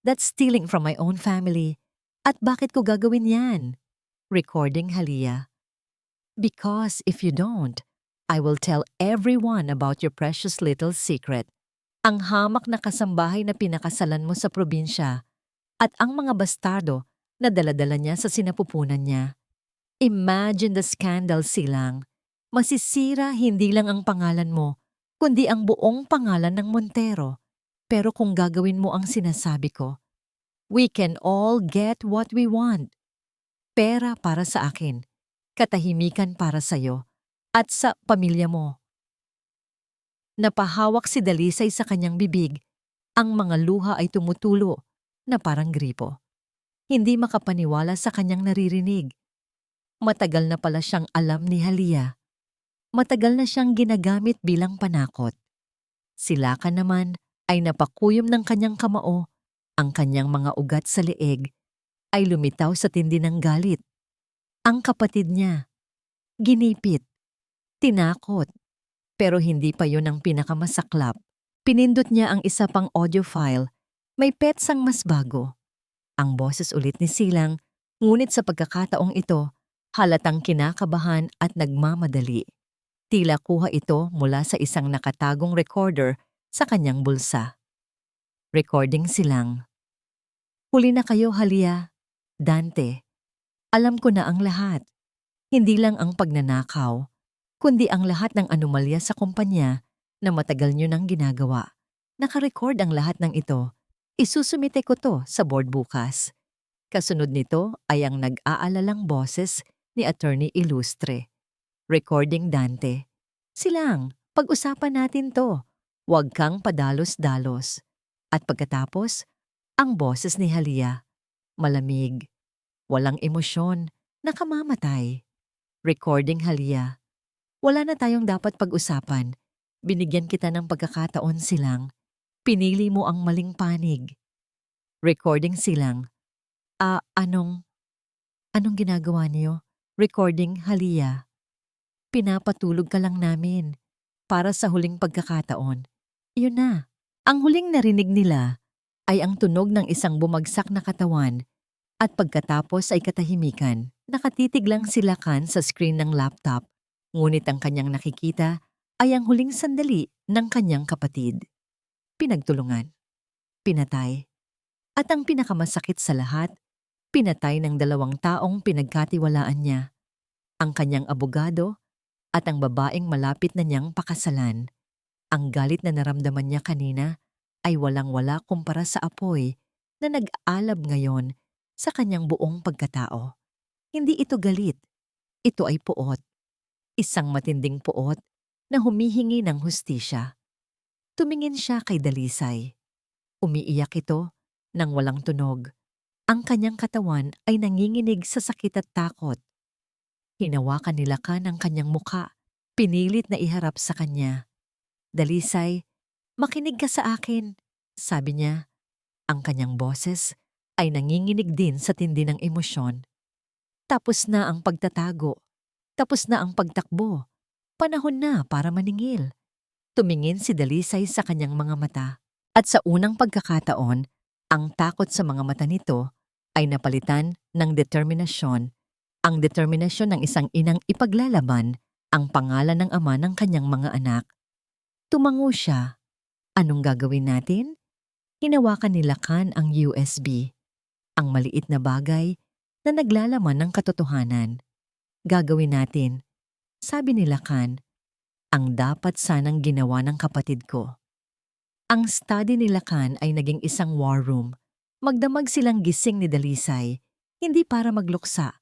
That's stealing from my own family. At bakit ko gagawin yan?" Recording Halia. "Because if you don't, I will tell everyone about your precious little secret. Ang hamak na kasambahay na pinakasalan mo sa probinsya at ang mga bastardo na daladala niya sa sinapupunan niya. Imagine the scandal, Silang. Masisira hindi lang ang pangalan mo, kundi ang buong pangalan ng Montero. Pero kung gagawin mo ang sinasabi ko, we can all get what we want. Pera para sa akin, katahimikan para sa'yo, at sa pamilya mo." Napahawak si Dalisay sa kanyang bibig. Ang mga luha ay tumutulo na parang gripo. Hindi makapaniwala sa kanyang naririnig. Matagal na pala siyang alam ni Halia. Matagal na siyang ginagamit bilang panakot. Si Lakan naman ay napakuyom ng kanyang kamao. Ang kanyang mga ugat sa leeg ay lumitaw sa tindi ng galit. Ang kapatid niya, ginipit, tinakot. Pero hindi pa yun ang pinakamasaklap. Pinindot niya ang isa pang audio file. May petsang mas bago. Ang boses ulit ni Silang, ngunit sa pagkakataong ito, halatang kinakabahan at nagmamadali. Tila kuha ito mula sa isang nakatagong recorder sa kanyang bulsa. Recording Silang. "Huli na kayo, Halia. Dante. Alam ko na ang lahat. Hindi lang ang pagnanakaw, kundi ang lahat ng anomalya sa kumpanya na matagal nyo nang ginagawa. Nakarecord ang lahat ng ito. Isusumite ko to sa board bukas." Kasunod nito ay ang nag-aalalang boses ni Attorney Ilustre. Recording Dante. "Silang, pag-usapan natin to. Huwag kang padalos-dalos." At pagkatapos, ang boses ni Halia. Malamig, walang emosyon, nakamamatay. Recording Halia. "Wala na tayong dapat pag-usapan. Binigyan kita ng pagkakataon, Silang. Pinili mo ang maling panig." Recording Silang. Anong ginagawa niyo?" Recording Halia. "Pinapatulog ka lang namin. Para sa huling pagkakataon." Iyon na. Ang huling narinig nila ay ang tunog ng isang bumagsak na katawan at pagkatapos ay katahimikan. Nakatitig lang si Lakan sa screen ng laptop, ngunit ang kanyang nakikita ay ang huling sandali ng kanyang kapatid. Pinagtulungan. Pinatay. At ang pinakamasakit sa lahat, Pinatay ng 2 taong pinagkatiwalaan niya, ang kanyang abogado at ang babaeng malapit na niyang pakasalan. Ang galit na naramdaman niya kanina ay walang-wala kumpara sa apoy na nag-alab ngayon sa kanyang buong pagkatao. Hindi ito galit, ito ay puot. Isang matinding puot na humihingi ng hustisya. Tumingin siya kay Dalisay. Umiiyak ito nang walang tunog. Ang kanyang katawan ay nanginginig sa sakit at takot. Hinawakan ni Lakan ang kanyang muka, pinilit na iharap sa kanya. Dalisay, makinig ka sa akin, sabi niya. Ang kanyang boses ay nanginginig din sa tindi ng emosyon. Tapos na ang pagtatago. Tapos na ang pagtakbo. Panahon na para maningil. Tumingin si Dalisay sa kanyang mga mata. At sa unang pagkakataon, ang takot sa mga mata nito ay napalitan ng determinasyon. Ang determinasyon ng isang inang ipaglalaban ang pangalan ng ama ng kanyang mga anak. Tumango siya. Anong gagawin natin? Hinawakan ni Lakan ang USB. Ang maliit na bagay na naglalaman ng katotohanan. Gagawin natin, sabi ni Lakan, ang dapat sanang ginawa ng kapatid ko. Ang study ni Lakan ay naging isang war room. Magdamag silang gising ni Dalisay, hindi para magluksa,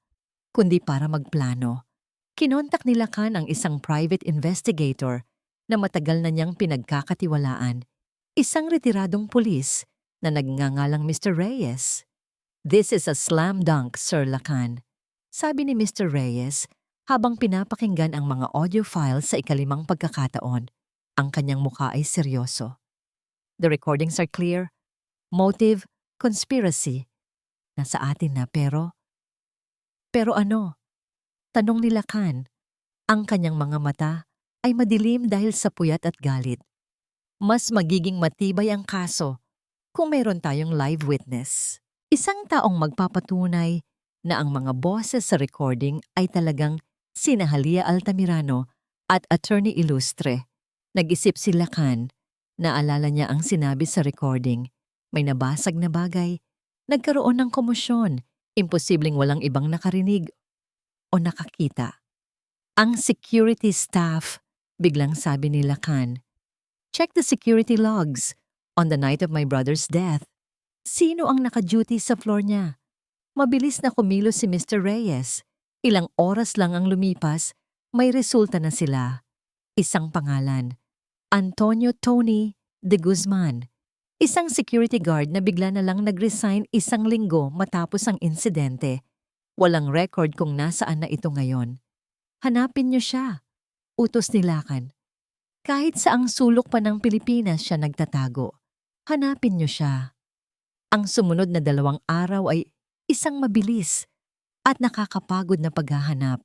kundi para magplano. Kinontak ni Lakan ang isang private investigator na matagal na niyang pinagkakatiwalaan, isang retiradong pulis na nagngangalang Mr. Reyes. This is a slam dunk, Sir Lakan, sabi ni Mr. Reyes habang pinapakinggan ang mga audio files sa ikalimang pagkakataon. Ang kanyang mukha ay seryoso. The recordings are clear. Motive, conspiracy. Nasa atin na pero ano? Tanong ni Lakan. Ang kanyang mga mata ay madilim dahil sa puyat at galit. Mas magiging matibay ang kaso kung mayroon tayong live witness. Isang taong magpapatunay na ang mga boses sa recording ay talagang sina Halia Altamirano at Attorney Ilustre. Nag-isip si Lakan. Naalala niya ang sinabi sa recording. May nabasag na bagay. Nagkaroon ng komosyon. Imposibleng walang ibang nakarinig o nakakita. Ang security staff, biglang sabi ni Lakan. Check the security logs. On the night of my brother's death, sino ang naka-duty sa floor niya? Mabilis na kumilos si Mr. Reyes. Ilang oras lang ang lumipas, may resulta na sila. Isang pangalan, Antonio Tony de Guzman. Isang security guard na bigla na lang nag-resign 1 linggo matapos ang insidente. Walang record kung nasaan na ito ngayon. Hanapin niyo siya. Utos ni Lakan. Kahit saang sulok pa ng Pilipinas siya nagtatago. Hanapin niyo siya. Ang sumunod na 2 araw ay isang mabilis at nakakapagod na paghahanap.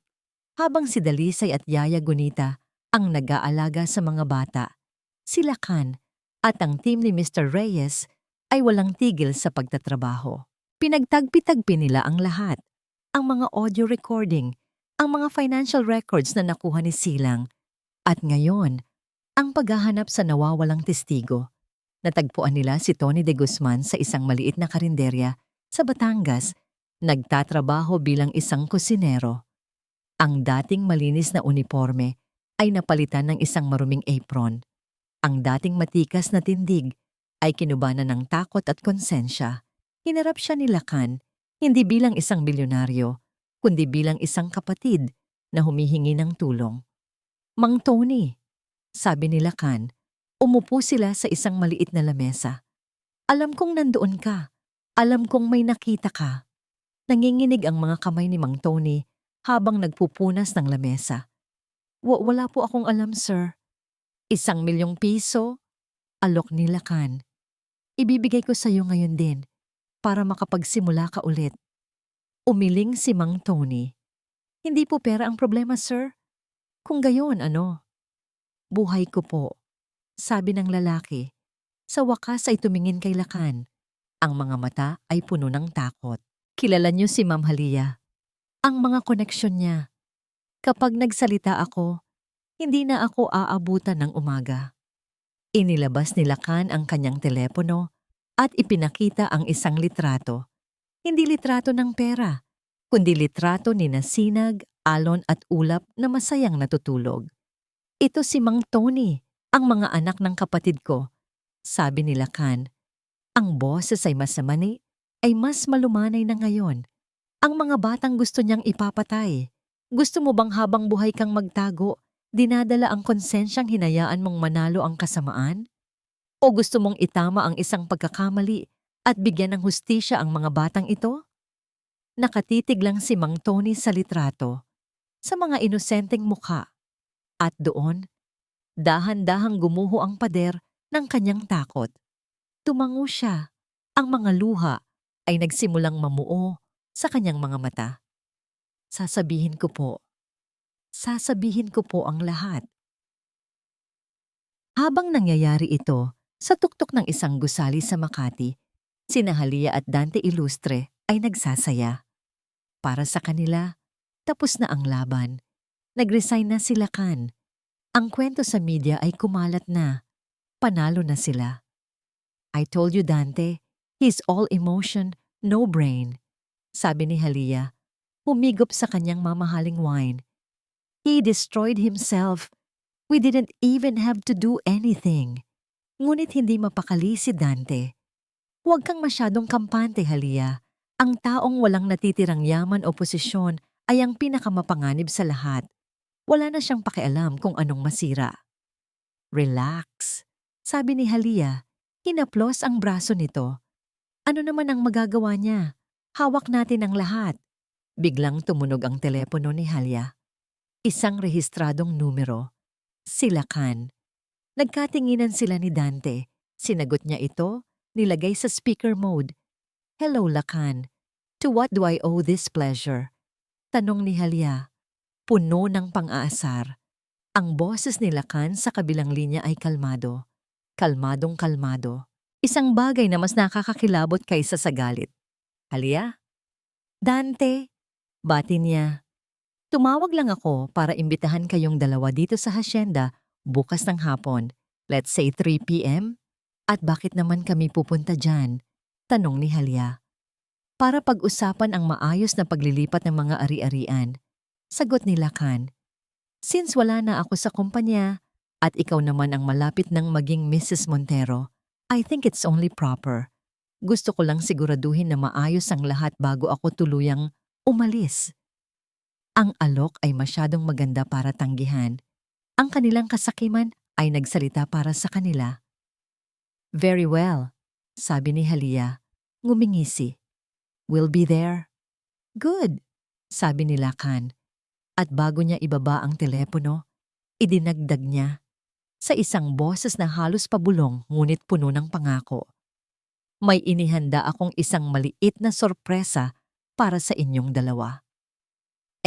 Habang si Dalisay at Yaya Gunita ang nag-aalaga sa mga bata, si Lakan at ang team ni Mr. Reyes ay walang tigil sa pagtatrabaho. Pinagtagpi-tagpi nila ang lahat. Ang mga audio recording, ang mga financial records na nakuha ni Silang. At ngayon, ang paghahanap sa nawawalang testigo. Natagpuan nila si Tony de Guzman sa isang maliit na karinderya sa Batangas, nagtatrabaho bilang isang kusinero. Ang dating malinis na uniforme ay napalitan ng isang maruming apron. Ang dating matikas na tindig ay kinubanan ng takot at konsensya. Hinarap siya ni Lakan, hindi bilang isang bilyonaryo, kundi bilang isang kapatid na humihingi ng tulong. Mang Tony, sabi ni Lakan, umupo sila sa isang maliit na lamesa. Alam kong nandoon ka. Alam kong may nakita ka. Nanginginig ang mga kamay ni Mang Tony habang nagpupunas ng lamesa. Wala po akong alam, sir. 1,000,000 piso? Alok ni Lakan. Ibibigay ko sa iyo ngayon din para makapagsimula ka ulit. Umiling si Mang Tony. Hindi po pera ang problema, sir. Kung gayon, ano? Buhay ko po, sabi ng lalaki. Sa wakas ay tumingin kay Lakan. Ang mga mata ay puno ng takot. Kilala niyo si Ma'am Halia. Ang mga koneksyon niya. Kapag nagsalita ako, hindi na ako aabutan ng umaga. Inilabas ni Lakan ang kanyang telepono at ipinakita ang isang litrato. Hindi litrato ng pera, kundi litrato ni Sinag, Alon at Ulap na masayang natutulog. Ito si Mang Tony, ang mga anak ng kapatid ko. Sabi ni Lakan, ang boses ay ay mas malumanay na ngayon. Ang mga batang gusto niyang ipapatay. Gusto mo bang habang buhay kang magtago, dinadala ang konsensyang hinayaan mong manalo ang kasamaan? O gusto mong itama ang isang pagkakamali at bigyan ng hustisya ang mga batang ito? Nakatitig lang si Mang Tony sa litrato, sa mga inosenteng mukha. At doon, dahan-dahang gumuho ang pader ng kanyang takot. Tumango siya. Ang mga luha ay nagsimulang mamuo sa kanyang mga mata. Sasabihin ko po. Sasabihin ko po ang lahat. Habang nangyayari ito, sa tuktok ng isang gusali sa Makati, sina Halia at Dante Ilustre ay nagsasaya. Para sa kanila, tapos na ang laban. Nag-resign na sila Kan. Ang kwento sa media ay kumalat na. Panalo na sila. I told you Dante, he's all emotion, no brain. Sabi ni Halia, humigop sa kanyang mamahaling wine. He destroyed himself. We didn't even have to do anything. Ngunit hindi mapakali si Dante. Huwag kang masyadong kampante, Halia. Ang taong walang natitirang yaman o posisyon ay ang pinakamapanganib sa lahat. Wala na siyang pakialam kung anong masira. Relax, sabi ni Halia. Hinaplos ang braso nito. Ano naman ang magagawa niya? Hawak natin ang lahat. Biglang tumunog ang telepono ni Halia. Isang rehistradong numero. Sila Kan. Nagkatinginan sila ni Dante. Sinagot niya ito, nilagay sa speaker mode. Hello, Lakan. To what do I owe this pleasure? Tanong ni Halia. Puno ng pang-aasar. Ang boses ni Lakan sa kabilang linya ay kalmado. Kalmadong kalmado. Isang bagay na mas nakakakilabot kaysa sa galit. Halia? Dante? Bati niya. Tumawag lang ako para imbitahan kayong dalawa dito sa hasyenda bukas ng hapon. Let's say 3 p.m.? At bakit naman kami pupunta dyan? Tanong ni Halia. Para pag-usapan ang maayos na paglilipat ng mga ari-arian. Sagot ni Lakan. Since wala na ako sa kumpanya at ikaw naman ang malapit ng maging Mrs. Montero, I think it's only proper. Gusto ko lang siguraduhin na maayos ang lahat bago ako tuluyang umalis. Ang alok ay masyadong maganda para tanggihan. Ang kanilang kasakiman ay nagsalita para sa kanila. Very well, sabi ni Halia, ngumingisi. We'll be there. Good, sabi ni Lakan. At bago niya ibaba ang telepono, idinagdag niya sa isang boses na halos pabulong ngunit puno ng pangako. May inihanda akong isang maliit na sorpresa para sa inyong dalawa.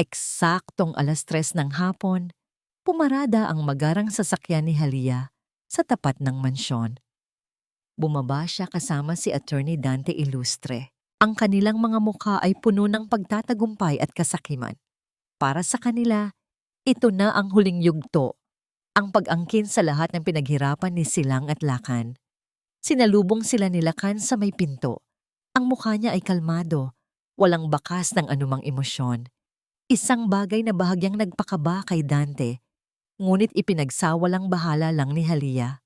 Eksaktong 3:00 ng hapon, pumarada ang magarang sasakyan ni Halia sa tapat ng mansyon. Bumaba siya kasama si Attorney Dante Ilustre. Ang kanilang mga mukha ay puno ng pagtatagumpay at kasakiman. Para sa kanila, ito na ang huling yugto, ang pag-angkin sa lahat ng pinaghirapan ni Silang at Lakan. Sinalubong sila ni Lakan sa may pinto. Ang mukha niya ay kalmado, walang bakas ng anumang emosyon. Isang bagay na bahagyang nagpakaba kay Dante, ngunit ipinagsawalang bahala lang ni Halia.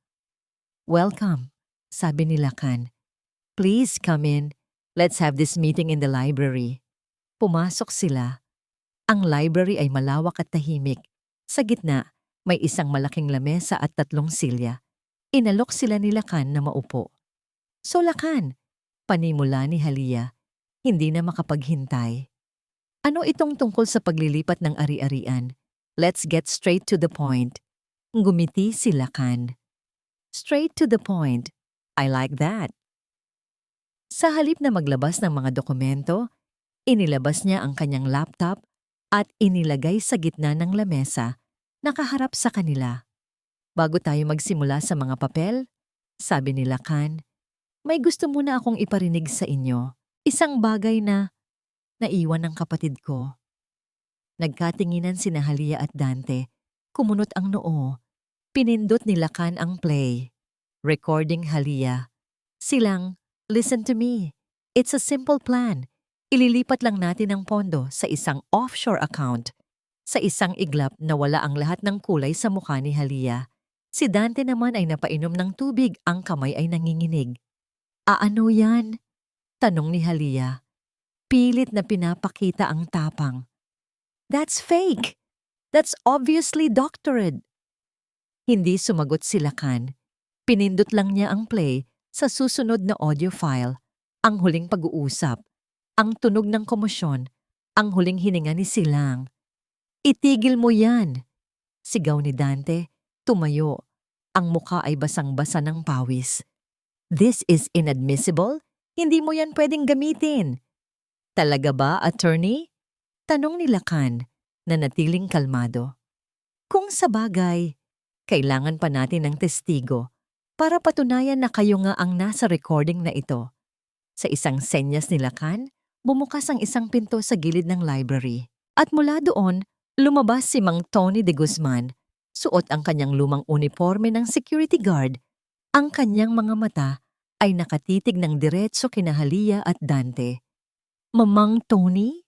Welcome, sabi ni Lakan. Please come in. Let's have this meeting in the library. Pumasok sila. Ang library ay malawak at tahimik. Sa gitna, may isang malaking lamesa at 3 silya. Inalok sila ni Lakan na maupo. So Lakan, panimula ni Halia, hindi na makapaghintay. Ano itong tungkol sa paglilipat ng ari-arian? Let's get straight to the point. Ngumiti si Lakan. Straight to the point. I like that. Sa halip na maglabas ng mga dokumento, inilabas niya ang kanyang laptop at inilagay sa gitna ng lamesa, nakaharap sa kanila. Bago tayo magsimula sa mga papel, sabi ni Lakan, may gusto muna akong iparinig sa inyo. Isang bagay na naiwan ng kapatid ko. Nagkatinginan sina Halia at Dante. Kumunot ang noo. Pinindot ni Lakan ang play. Recording Halia. Silang, listen to me. It's a simple plan. Ililipat lang natin ang pondo sa isang offshore account. Sa isang iglap na wala ang lahat ng kulay sa mukha ni Halia. Si Dante naman ay napainom ng tubig, ang kamay ay nanginginig. Ano yan? Tanong ni Halia. Pilit na pinapakita ang tapang. That's fake! That's obviously doctored. Hindi sumagot si Lakan. Pinindot lang niya ang play sa susunod na audio file. Ang huling pag-uusap, ang tunog ng komosyon, ang huling hininga ni Silang. Itigil mo yan! Sigaw ni Dante, tumayo. Ang mukha ay basang-basa ng pawis. This is inadmissible? Hindi mo yan pwedeng gamitin. Talaga ba, attorney? Tanong ni Lakan, na natiling kalmado. Kung sa bagay, kailangan pa natin ng testigo para patunayan na kayo nga ang nasa recording na ito. Sa isang senyas ni Lakan, bumukas ang isang pinto sa gilid ng library. At mula doon, lumabas si Mang Tony de Guzman. Suot ang kanyang lumang uniforme ng security guard. Ang kanyang mga mata ay nakatitig ng diretso kina Halia at Dante. Mamang Tony?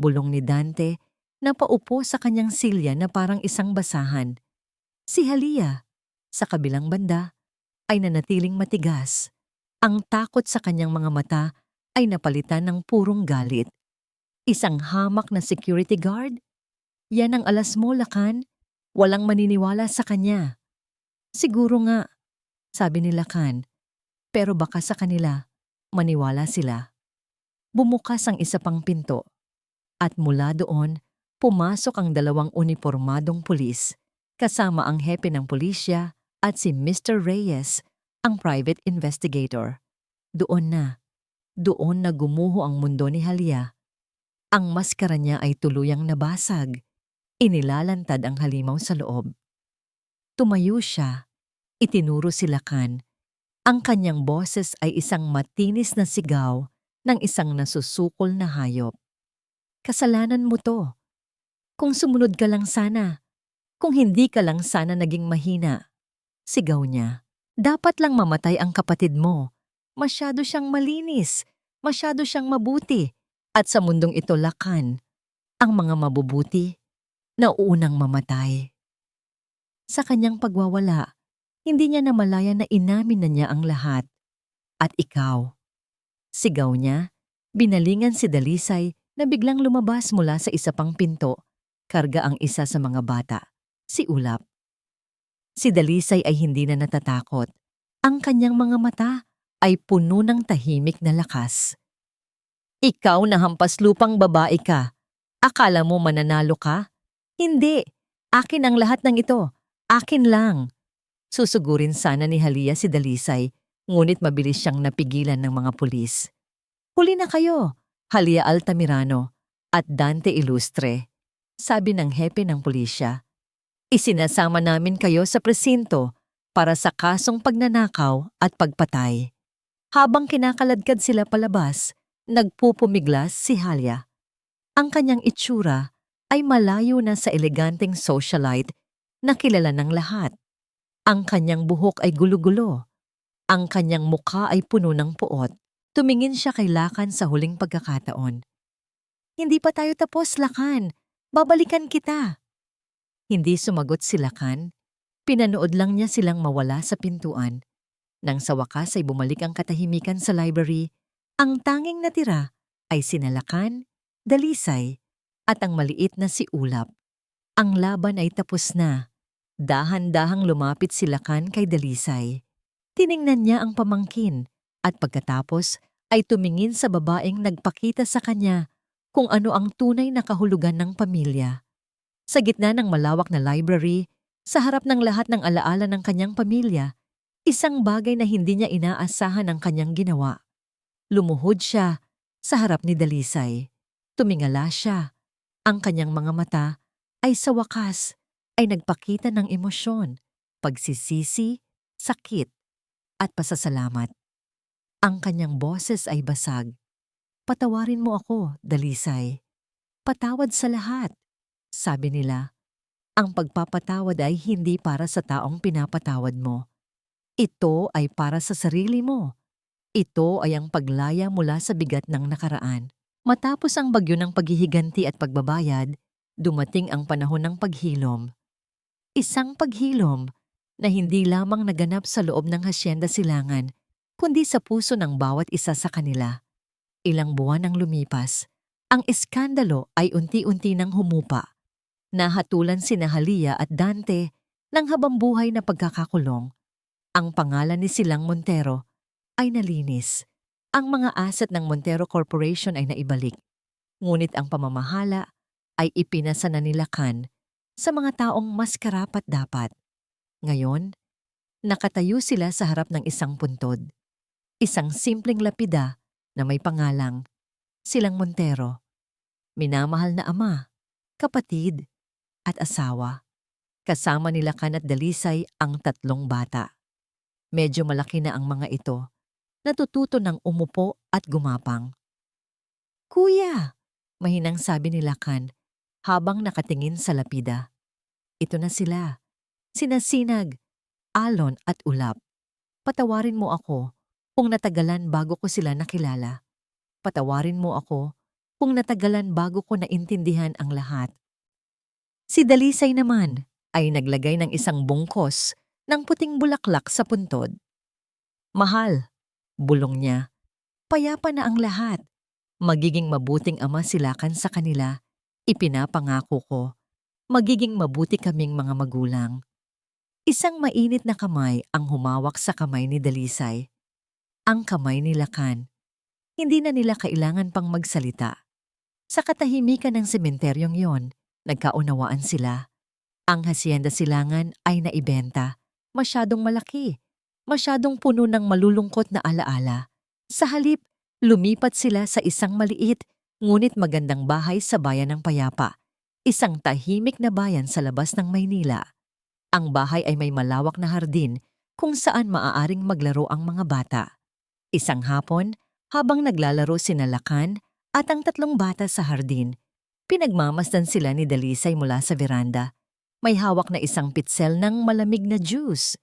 Bulong ni Dante na paupo sa kanyang silya na parang isang basahan. Si Halia, sa kabilang banda, ay nanatiling matigas. Ang takot sa kanyang mga mata ay napalitan ng purong galit. Isang hamak na security guard? Yan ang alas mo, Lakan. Walang maniniwala sa kanya. Siguro nga, sabi ni Lakan, pero baka sa kanila, maniwala sila. Bumukas ang isa pang pinto. At mula doon, pumasok ang dalawang unipormadong pulis, kasama ang hepe ng pulisya at si Mr. Reyes, ang private investigator. Doon na gumuho ang mundo ni Halia. Ang maskara niya ay tuluyang nabasag. Inilalantad ang halimaw sa loob. Tumayo siya. Itinuro si Lakan. Ang kanyang boses ay isang matinis na sigaw ng isang nasusukol na hayop. Kasalanan mo to. Kung sumunod ka lang sana. Kung hindi ka lang sana naging mahina. Sigaw niya. Dapat lang mamatay ang kapatid mo. Masyado siyang malinis. Masyado siyang mabuti. At sa mundong ito, Lakan, ang mga mabubuti, nauunang mamatay. Sa kanyang pagwawala, hindi niya namalayan na inamin na niya ang lahat. At ikaw. Sigaw niya, binalingan si Dalisay na biglang lumabas mula sa isa pang pinto. Karga ang isa sa mga bata, si Ulap. Si Dalisay ay hindi na natatakot. Ang kanyang mga mata ay puno ng tahimik na lakas. Ikaw na hampas lupang babae ka. Akala mo mananalo ka? Hindi. Akin ang lahat ng ito. Akin lang. Susugurin sana ni Halia si Dalisay, ngunit mabilis siyang napigilan ng mga pulis. Huli na kayo, Halia Altamirano at Dante Ilustre, sabi ng hepe ng pulisya. Isinasama namin kayo sa presinto para sa kasong pagnanakaw at pagpatay. Habang kinakaladkad sila palabas, nagpupumiglas si Halia. Ang kanyang itsura ay malayo na sa eleganteng socialite na kilala ng lahat. Ang kanyang buhok ay gulo-gulo. Ang kanyang mukha ay puno ng puot. Tumingin siya kay Lakan sa huling pagkakataon. Hindi pa tayo tapos, Lakan. Babalikan kita. Hindi sumagot si Lakan. Pinanood lang niya silang mawala sa pintuan. Nang sa wakas ay bumalik ang katahimikan sa library, ang tanging natira ay sina Lakan, Dalisay, at ang maliit na si Ulap. Ang laban ay tapos na. Dahan-dahang lumapit si Lakan kay Dalisay. Tiningnan niya ang pamangkin at pagkatapos ay tumingin sa babaeng nagpakita sa kanya kung ano ang tunay na kahulugan ng pamilya. Sa gitna ng malawak na library, sa harap ng lahat ng alaala ng kanyang pamilya, isang bagay na hindi niya inaasahan ang kanyang ginawa. Lumuhod siya sa harap ni Dalisay. Tumingala siya. Ang kanyang mga mata ay sa wakas ay nagpakita ng emosyon, pagsisisi, sakit, at pasasalamat. Ang kanyang boses ay basag. Patawarin mo ako, Dalisay. Patawad sa lahat. Sabi nila, ang pagpapatawad ay hindi para sa taong pinapatawad mo. Ito ay para sa sarili mo. Ito ay ang paglaya mula sa bigat ng nakaraan. Matapos ang bagyo ng paghihiganti at pagbabayad, dumating ang panahon ng paghilom. Isang paghilom na hindi lamang naganap sa loob ng Hacienda Silangan, kundi sa puso ng bawat isa sa kanila. Ilang buwan ang lumipas. Ang iskandalo ay unti-unti nang humupa. Nahatulan sina Halia at Dante ng habambuhay na pagkakakulong. Ang pangalan ni Silang Montero ay nalinis. Ang mga asset ng Montero Corporation ay naibalik. Ngunit ang pamamahala ay ipinasa na nila Kan sa mga taong mas karapat-dapat. Ngayon, nakatayo sila sa harap ng isang puntod. Isang simpleng lapida na may pangalang Silang Montero. Minamahal na ama, kapatid, at asawa. Kasama nila Kan at Dalisay ang 3 bata. Medyo malaki na ang mga ito. Natututo ng umupo at gumapang. "Kuya!" mahinang sabi nila Kan habang nakatingin sa lapida. Ito na sila. Sina Sinag, Alon at Ulap. Patawarin mo ako kung natagalan bago ko sila nakilala. Patawarin mo ako kung natagalan bago ko naintindihan ang lahat. Si Dalisay naman ay naglagay ng isang bungkos ng puting bulaklak sa puntod. "Mahal," bulong niya, "payapa na ang lahat. Magiging mabuting ama sila Kan sa kanila. Ipinapangako ko, magiging mabuti kaming mga magulang." Isang mainit na kamay ang humawak sa kamay ni Dalisay. Ang kamay ni Kan. Hindi na nila kailangan pang magsalita. Sa katahimikan ng sementeryong yon, nagkaunawaan sila. Ang Hacienda Silangan ay naibenta. Masyadong malaki. Masyadong puno ng malulungkot na alaala. Sa halip, lumipat sila sa isang maliit ngunit magandang bahay sa bayan ng Payapa. Isang tahimik na bayan sa labas ng Maynila. Ang bahay ay may malawak na hardin kung saan maaaring maglaro ang mga bata. Isang hapon, habang naglalaro sina Kan at ang 3 bata sa hardin, pinagmamasdan sila ni Dalisay mula sa veranda. May hawak na isang pitsel ng malamig na juice.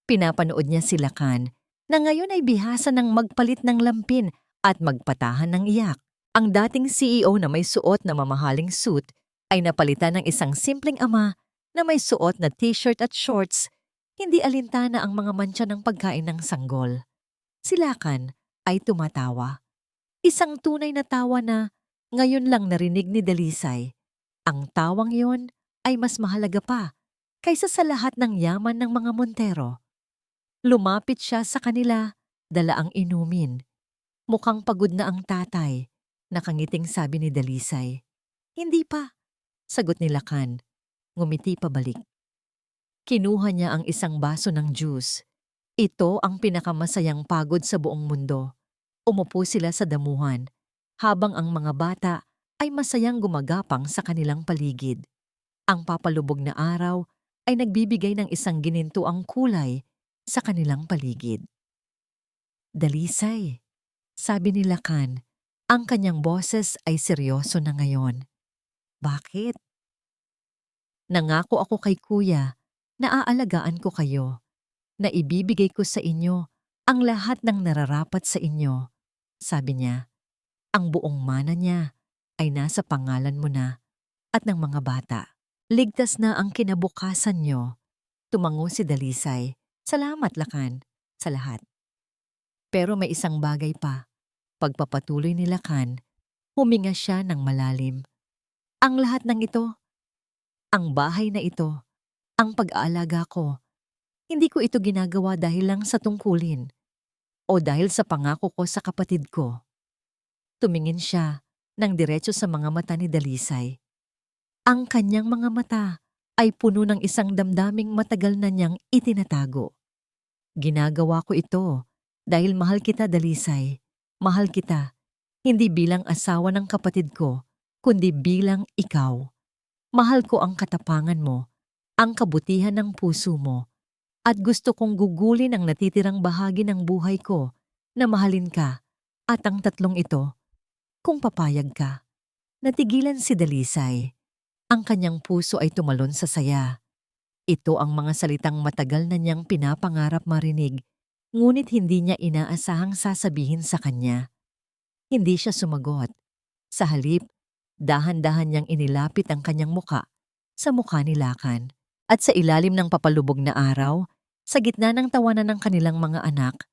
Pinapanood niya sila Kan na ngayon ay bihasa ng magpalit ng lampin at magpatahan ng iyak. Ang dating CEO na may suot na mamahaling suit ay napalitan ng isang simpleng ama na may suot na t-shirt at shorts. Hindi alintana ang mga mantsa ng pagkain ng sanggol. Sila Kan ay tumatawa. Isang tunay na tawa na ngayon lang narinig ni Dalisay. Ang tawang yon ay mas mahalaga pa kaysa sa lahat ng yaman ng mga Montero. Lumapit siya sa kanila, dala ang inumin. Mukhang pagod na ang tatay, nakangiting sabi ni Dalisay. "Hindi pa," sagot ni Kan. Ngumiti pabalik. Kinuha niya ang isang baso ng juice. Ito ang pinakamasayang pagod sa buong mundo. Umupo sila sa damuhan, habang ang mga bata ay masayang gumagapang sa kanilang paligid. Ang papalubog na araw ay nagbibigay ng isang ginintuang kulay sa kanilang paligid. "Dalisay," sabi ni Kan, ang kanyang boses ay seryoso na ngayon. "Bakit?" "Nangako ako kay kuya na aalagaan ko kayo, na ibibigay ko sa inyo ang lahat ng nararapat sa inyo," sabi niya. Ang buong mana niya ay nasa pangalan mo na at ng mga bata. "Ligtas na ang kinabukasan niyo." Tumango si Dalisay. "Salamat, Kan, sa lahat. Pero may isang bagay pa." Pagpapatuloy ni Kan, huminga siya ng malalim. "Ang lahat ng ito, ang bahay na ito, ang pag-aalaga ko, hindi ko ito ginagawa dahil lang sa tungkulin o dahil sa pangako ko sa kapatid ko." Tumingin siya ng diretso sa mga mata ni Dalisay. Ang kanyang mga mata ay puno ng isang damdaming matagal na niyang itinatago. "Ginagawa ko ito dahil mahal kita, Dalisay. Mahal kita, hindi bilang asawa ng kapatid ko, kundi bilang ikaw. Mahal ko ang katapangan mo, ang kabutihan ng puso mo, at gusto kong gugulin ang natitirang bahagi ng buhay ko na mahalin ka at ang 3 ito, kung papayag ka." Natigilan si Dalisay. Ang kanyang puso ay tumalon sa saya. Ito ang mga salitang matagal na niyang pinapangarap marinig, ngunit hindi niya inaasahang sasabihin sa kanya. Hindi siya sumagot. Sa halip, dahan-dahan niyang inilapit ang kanyang muka sa mukha ni Lakan. At sa ilalim ng papalubog na araw, sa gitna ng tawanan ng kanilang mga anak,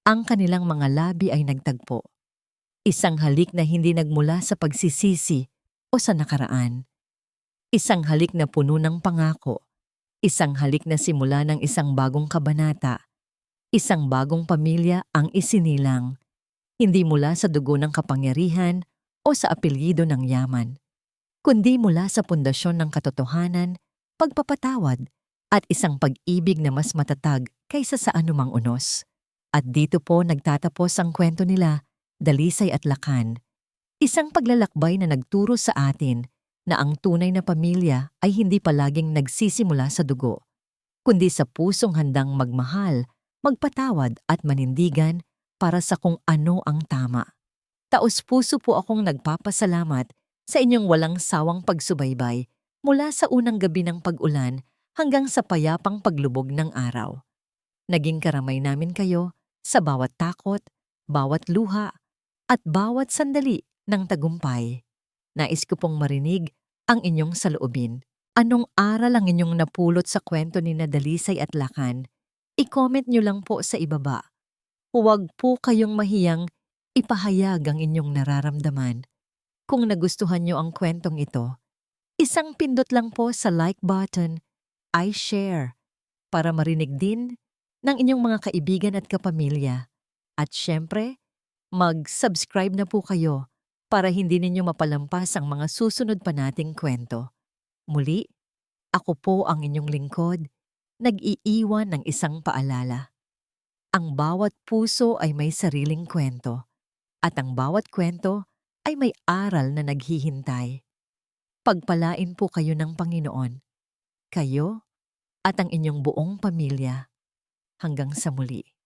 ang kanilang mga labi ay nagtagpo. Isang halik na hindi nagmula sa pagsisisi o sa nakaraan. Isang halik na puno ng pangako. Isang halik na simula ng isang bagong kabanata. Isang bagong pamilya ang isinilang. Hindi mula sa dugo ng kapangyarihan o sa apelyido ng yaman, kundi mula sa pundasyon ng katotohanan, pagpapatawad, at isang pag-ibig na mas matatag kaysa sa anumang unos. At dito po nagtatapos ang kwento nila, Dalisay at Lakan. Isang paglalakbay na nagturo sa atin na ang tunay na pamilya ay hindi palaging nagsisimula sa dugo, kundi sa pusong handang magmahal, magpatawad at manindigan para sa kung ano ang tama. Taos-puso po akong nagpapasalamat sa inyong walang sawang pagsubaybay mula sa unang gabi ng pag-ulan hanggang sa payapang paglubog ng araw. Naging karamay namin kayo sa bawat takot, bawat luha, at bawat sandali ng tagumpay. Nais ko pong marinig ang inyong saloobin. Anong aral ang inyong napulot sa kwento ni Dalisay at Lakan? I-comment nyo lang po sa ibaba. Huwag po kayong mahiyang ipahayag ang inyong nararamdaman. Kung nagustuhan nyo ang kwentong ito, isang pindot lang po sa like button, I share, para marinig din ng inyong mga kaibigan at kapamilya. At syempre, mag-subscribe na po kayo para hindi ninyo mapalampas ang mga susunod pa nating kwento. Muli, ako po ang inyong lingkod, nag-iiwan ng isang paalala. Ang bawat puso ay may sariling kwento, at ang bawat kwento ay may aral na naghihintay. Pagpalain po kayo ng Panginoon, kayo at ang inyong buong pamilya. Hanggang sa muli.